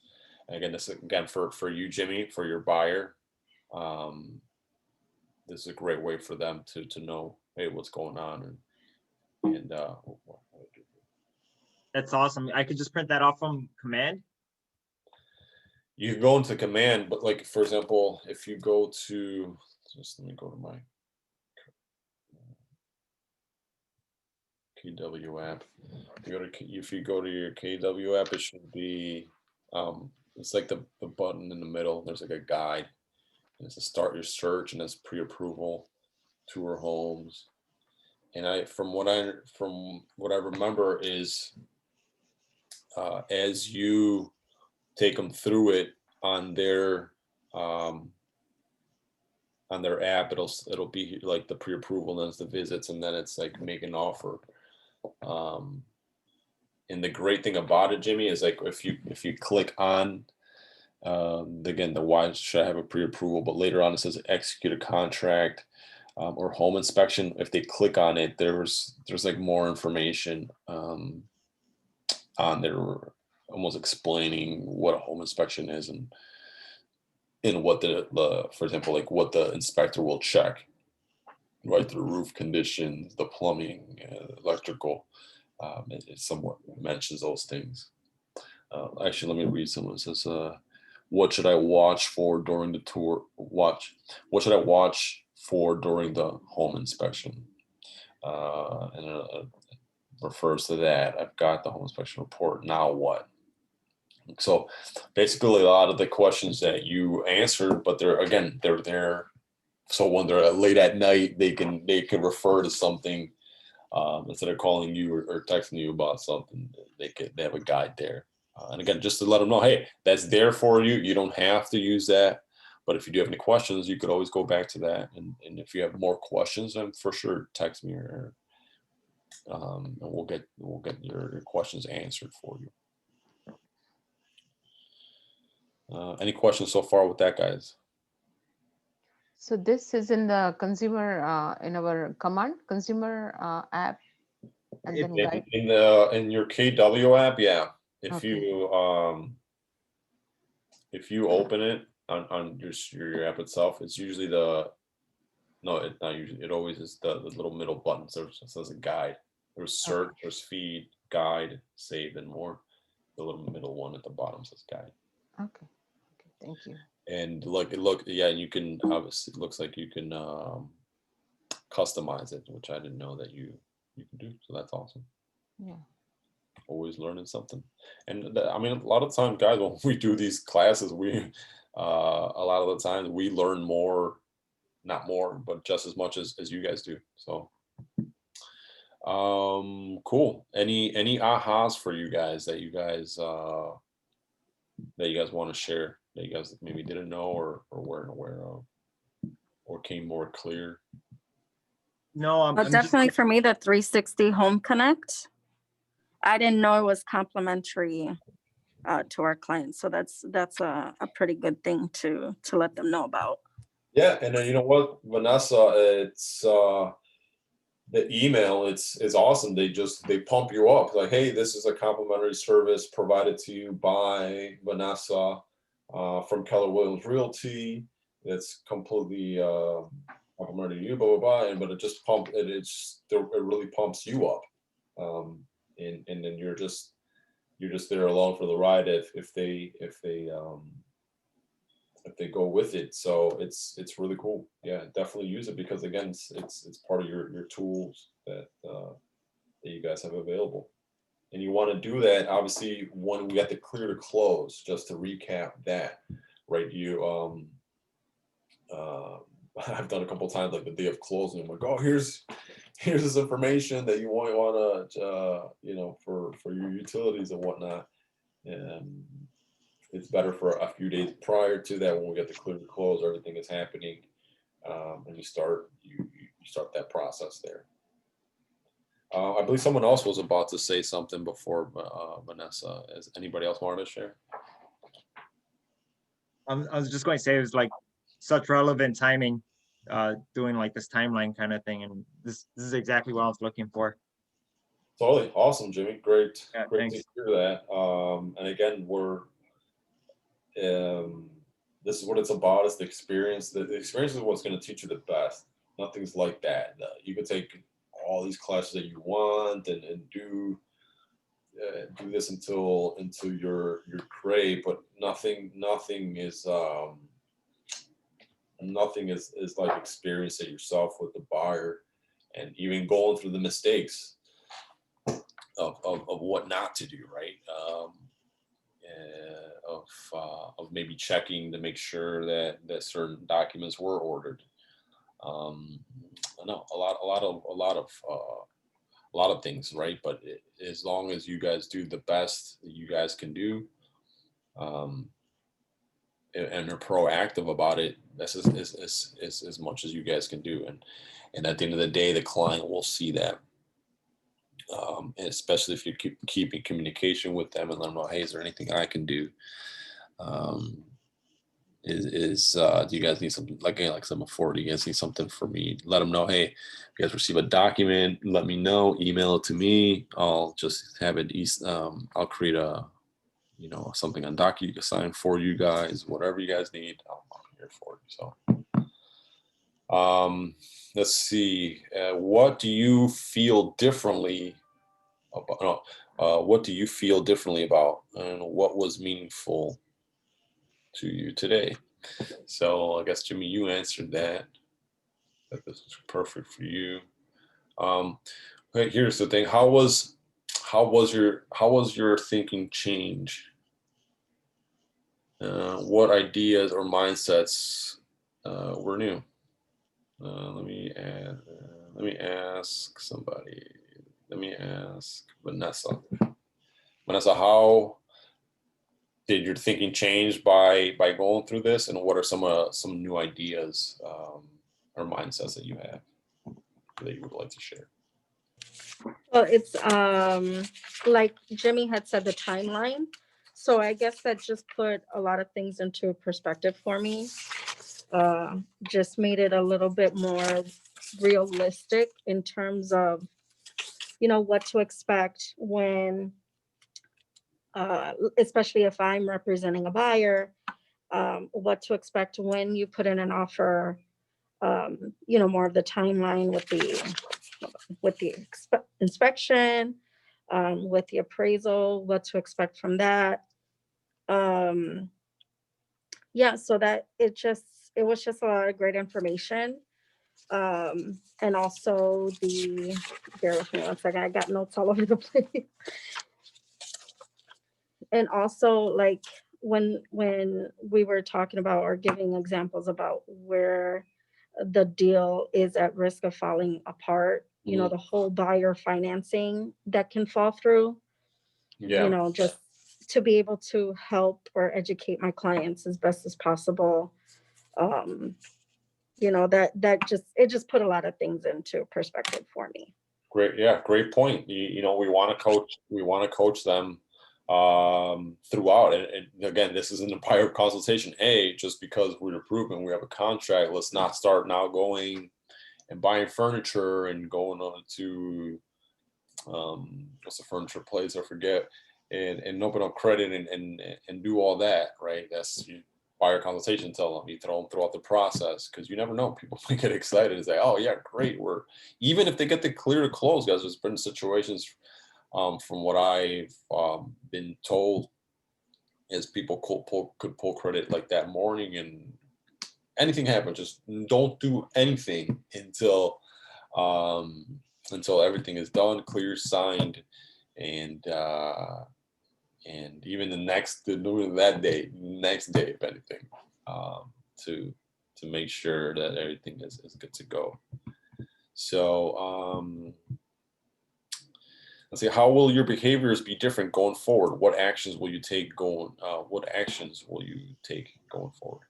And again, this again for you, Jimmy, for your buyer, this is a great way for them to know, hey, what's going on, and That's awesome. I could just print that off from Command. You can go into Command, but like, for example, if you go to, just let me go to my KW app. If you go to your KW app, it should be, it's like the button in the middle. There's like a guide, and it's to start your search, and it's pre-approval, tour homes. And from what I remember is, as you take them through it on their app, it'll be like the pre-approval, then it's the visits, and then it's like make an offer. And the great thing about it, Jimmy, is like, if you click on again, the why should I have a pre-approval, but later on it says execute a contract, or home inspection. If they click on it, there's like more information on there, almost explaining what a home inspection is, and what the for example, like what the inspector will check, right? The roof conditions, the plumbing, electrical. It somewhat mentions those things. Actually, let me read some. It says, what should I watch for during the tour? What should I watch for during the home inspection? And it refers to that. I've got the home inspection report. Now what? So basically, a lot of the questions that you answered, but they're there. So when they're late at night, they can refer to something, instead of calling you or texting you about something. They have a guide there. And again, just to let them know, hey, that's there for you. You don't have to use that. But if you do have any questions, you could always go back to that. And if you have more questions, then for sure text me or And we'll get your questions answered for you. Any questions so far with that, guys? So this is in the consumer, in our command, consumer app, and then guide. In your KW app, yeah. If Okay. you open it on your app itself, it's usually no, it's not usually. It always is the little middle button. So it says a guide. There's search, there's feed, guide, save, and more. The little middle one at the bottom says guide. Okay. Okay. Thank you. And yeah, you can obviously, it looks like you can customize it, which I didn't know that you can do. So that's awesome. Yeah. Always learning something. And I mean, a lot of times, guys, when we do these classes, we a lot of the times we learn more, not more, but just as much as you guys do. So cool. Any ahas for you guys that you guys want to share, that you guys maybe didn't know or weren't aware of, or came more clear? No, I'm just- Definitely for me, the 360 Home Connect. I didn't know it was complimentary to our clients. So that's a pretty good thing to let them know about. Yeah, and then you know what, Vanessa, it's the email, it's awesome. They pump you up like, hey, this is a complimentary service provided to you by Vanessa from Keller Williams Realty. It's completely complimentary to you, blah blah blah. But it just it really pumps you up, and then you're just there along for the ride if they go with it. So it's really cool. Yeah, definitely use it, because again, it's part of your tools that you guys have available. And you want to do that, obviously, when we got the clear to close, just to recap that, right? I've done a couple times, like the day of closing, I'm like, oh, here's this information that you want to for your utilities and whatnot. And it's better for a few days prior to that, when we get the clear to close, everything is happening, and you start that process there. I believe someone else was about to say something before Vanessa. Is anybody else wanted to share? I was just going to say, it was like such relevant timing, doing like this timeline kind of thing, and this is exactly what I was looking for. Totally awesome, Jimmy. Great, Yeah, great thanks. to hear that. And again, this is what it's about. It's the experience. The experience is what's going to teach you the best. Nothing's like that. You can take all these classes that you want and do this until you're great, but nothing is like experiencing it yourself with the buyer, and even going through the mistakes of what not to do, right? Of maybe checking to make sure that certain documents were ordered. No, a lot of things, right? But as long as you guys do the best that you guys can do, and are proactive about it, that's as much as you guys can do. And at the end of the day, the client will see that. And especially if you keep in communication with them and let them know, hey, is there anything I can do? Do you guys need something, like some afford? Do you guys need something for me? Let them know, hey, if you guys receive a document, let me know, email it to me. I'll just have it I'll create something on DocuSign for you guys, whatever you guys need, I'm here for you. So let's see, what do you feel differently about, and what was meaningful to you today? So I guess, Jimmy, you answered that this is perfect for you. Okay, here's the thing. How was your thinking change? What ideas or mindsets were new? Let me ask somebody. Let me ask Vanessa. Vanessa, how did your thinking change by going through this, and what are some new ideas or mindsets that you have that you would like to share? Well, it's like Jimmy had said, the timeline. So I guess that just put a lot of things into perspective for me. Just made it a little bit more realistic in terms of, you know, what to expect when, especially if I'm representing a buyer, what to expect when you put in an offer, you know, more of the timeline with the inspection, with the appraisal, what to expect from that. Yeah, so that it was just a lot of great information. And also bear with me one second, I got notes all over the place. And also, like, when we were talking about or giving examples about where the deal is at risk of falling apart, you know, the whole buyer financing that can fall through, you Yeah, know, just to be able to help or educate my clients as best as possible. You know, it just put a lot of things into perspective for me. great. Yeah, great point. You know, we want to coach them throughout. And again, this isn't a buyer consultation. Just because we're approved and we have a contract, let's not start now going and buying furniture and going on to what's the furniture place? I forget. And open up credit and do all that, right? That's you buyer consultation. Tell them, you throw them throughout the process, because you never know. People might get excited and say, "Oh yeah, great." We're even if they get the clear to close, guys. There's been situations from what I've been told is people could pull credit like that morning, and anything happens. Just don't do anything until everything is done, clear, signed, and even that day, next day, if anything, to make sure that everything is good to go. So let's see, how will your behaviors be different going forward? What actions will you take going forward?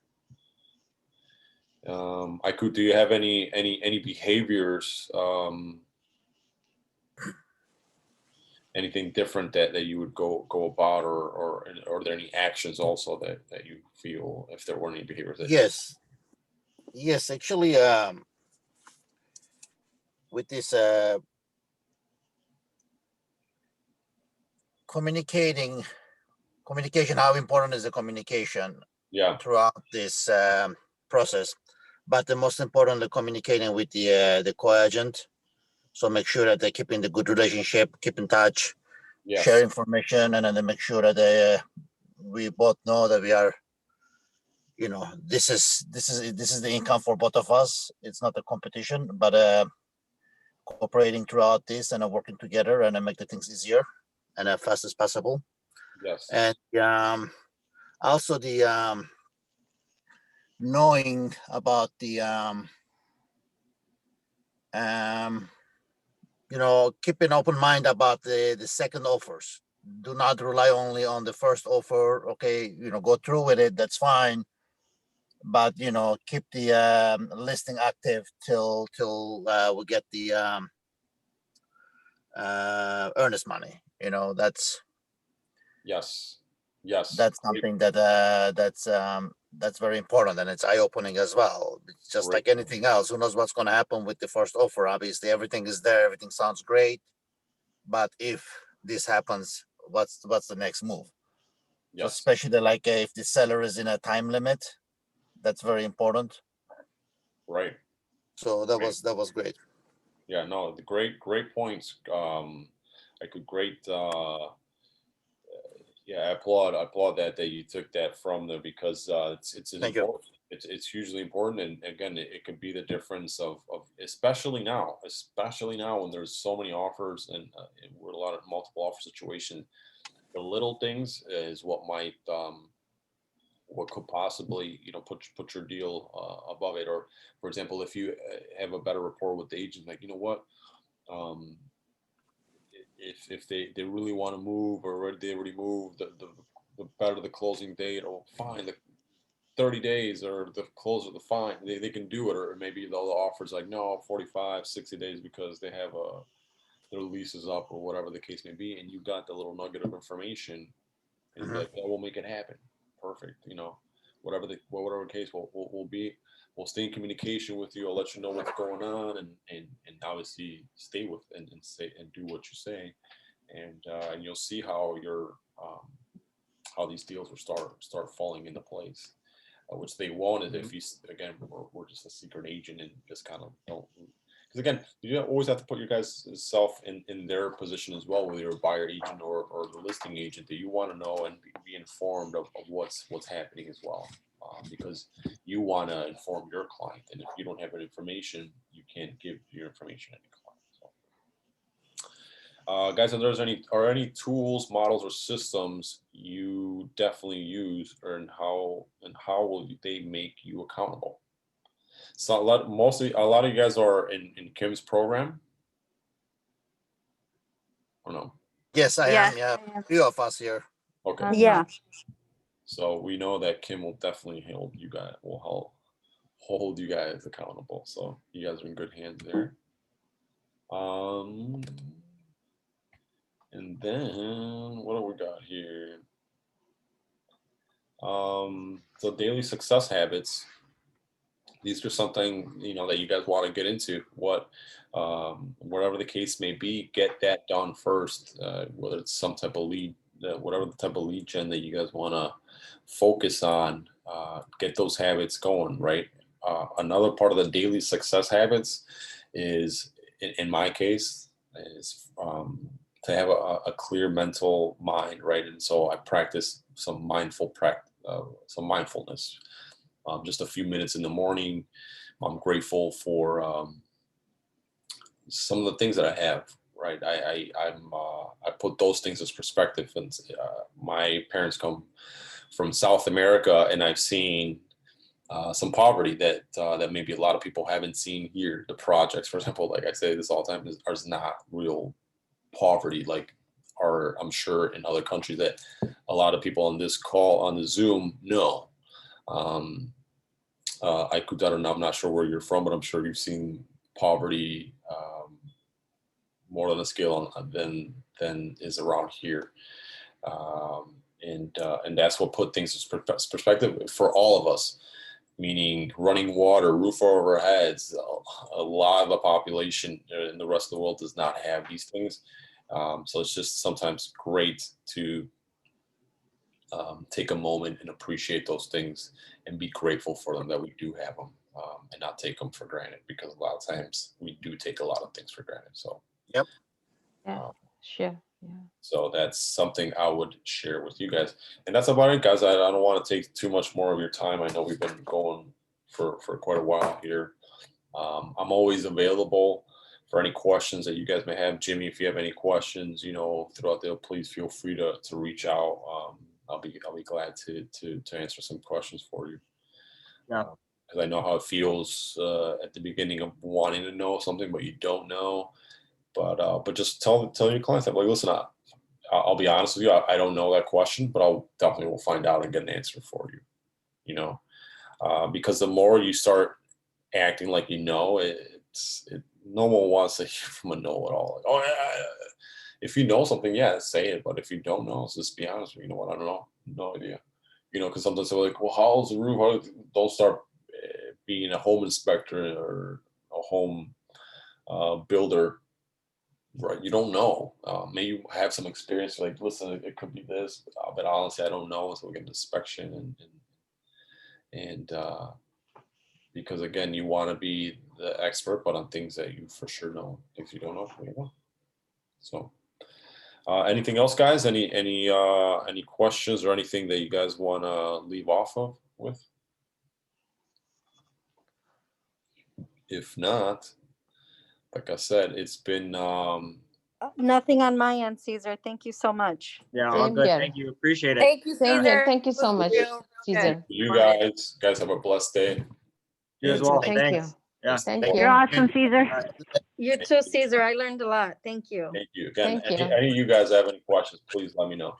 Aiku, do you have any behaviors, anything different that you would go about, or are there any actions also that you feel, if there were any behaviors that Yes, actually, with this communication, how important is the communication yeah throughout this process? But the most important, the communicating with the co-agent. So make sure that they're keeping the good relationship, keep in touch, yes share information, and then make sure that we both know that we are, you know, this is the income for both of us. It's not a competition, but cooperating throughout this and working together and make the things easier and as fast as possible. yes And also the knowing about the you know, keep an open mind about the second offers. Do not rely only on the first offer. Okay, you know, go through with it, that's fine, but you know, keep the listing active till we get the earnest money. You know, that's yes Great, something that that's very important, and it's eye-opening as well. It's just great. like anything else. Who knows what's going to happen with the first offer? Obviously, everything is there, everything sounds great, but if this happens, what's the next move? So Yes, especially like if the seller is in a time limit, that's very important. right. So that Right. was great. Yeah, no, the great points. I could great. Yeah, I applaud that you took that from there, because it's an Thank you. important. It's hugely important, and again, it could be the difference of especially now when there's so many offers, and we're a lot of multiple offer situation. The little things is what might what could possibly, you know, put your deal above it. Or for example, if you have a better rapport with the agent, like, you know what, um, if they really want to move, or they already moved, the better the closing date, or fine, the 30 days or the closer, the fine, they can do it. Or maybe the offers like, no, 45, 60 days, because they have their lease is up or whatever the case may be, and you got the little nugget of information, and you're like, "Yeah, we'll make it happen. Perfect." You know, whatever the case, we'll stay in communication with you. I'll let you know what's going on, and obviously stay with and say and do what you say, and you'll see how how these deals will start falling into place, which they won't if you again we're just a secret agent and just kind of don't. Because again, you always have to put your guys self in their position as well, whether you're a buyer agent or the listing agent, that you want to know and be informed of what's happening as well, because you want to inform your client, and if you don't have that information, you can't give your information to any client. So, guys, if there's any tools, models, or systems you definitely use, and how will they make you accountable? So a lot of you guys are in Kim's program, or no? Yes, I Yeah. am. Yeah, few of us here. Okay. Yeah. So we know that Kim will definitely hold you guys accountable. So you guys are in good hands there. And then what do we got here? So daily success habits. These are something, that you guys want to get into. Whatever the case may be, get that done first. Whether it's some type of lead, whatever the type of lead gen that you guys want to focus on, get those habits going, right? Another part of the daily success habits is, in my case, is to have a clear mental mind, right? And so I practice some mindfulness. Just a few minutes in the morning. I'm grateful for some of the things that I have, right? I put those things as perspective. And my parents come from South America, and I've seen some poverty that maybe a lot of people haven't seen here. The projects, for example, like I say this all the time, is not real poverty like I'm sure in other countries that a lot of people on this call on the Zoom know. I'm not sure where you're from, but I'm sure you've seen poverty more on a scale than is around here, and that's what put things in perspective for all of us. Meaning running water, roof over our heads. A lot of the population in the rest of the world does not have these things, so it's just sometimes great to take a moment and appreciate those things and be grateful for them that we do have them, and not take them for granted, because a lot of times we do take a lot of things for granted. So Yep. Yeah, sure. Yeah. so that's something I would share with you guys, and that's about it, guys. I don't want to take too much more of your time. I know we've been going for quite a while here. I'm always available for any questions that you guys may have. Jimmy, if you have any questions, throughout the, please feel free to reach out. I'll be glad to answer some questions for you. Yeah. Because I know how it feels at the beginning of wanting to know something, but you don't know. But just tell your clients that, like, listen, I'll be honest with you, I don't know that question, but I'll definitely will find out and get an answer for you. Because the more you start acting like no one wants to hear from a know-it-all. Like, oh yeah. If you know something, yeah, say it. But if you don't know, just be honest. You know what? I don't know. No idea. Because sometimes they're like, well, how's the roof? Don't start being a home inspector or a home builder, right? You don't know. Maybe you have some experience. Like, listen, it could be this, but honestly, I don't know. So we get an inspection and because again, you want to be the expert, but on things that you for sure know. If you don't know, you know. So. Anything else, guys? Any questions or anything that you guys want to leave off of with? If not, like I said, it's been Nothing on my end, Caesar. Thank you so much. Yeah, all Same good. here. Thank you. Appreciate it. Thank you, Same here. Caesar. Thank you so much, Caesar. you guys have a blessed day. You as And well. Thank you. Thanks. Yeah. Thank You're you. You're awesome, Caesar. You too, Caesar. I learned a lot. Thank you. Thank you again. Thank you. Any of you guys have any questions, please let me know.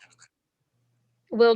Will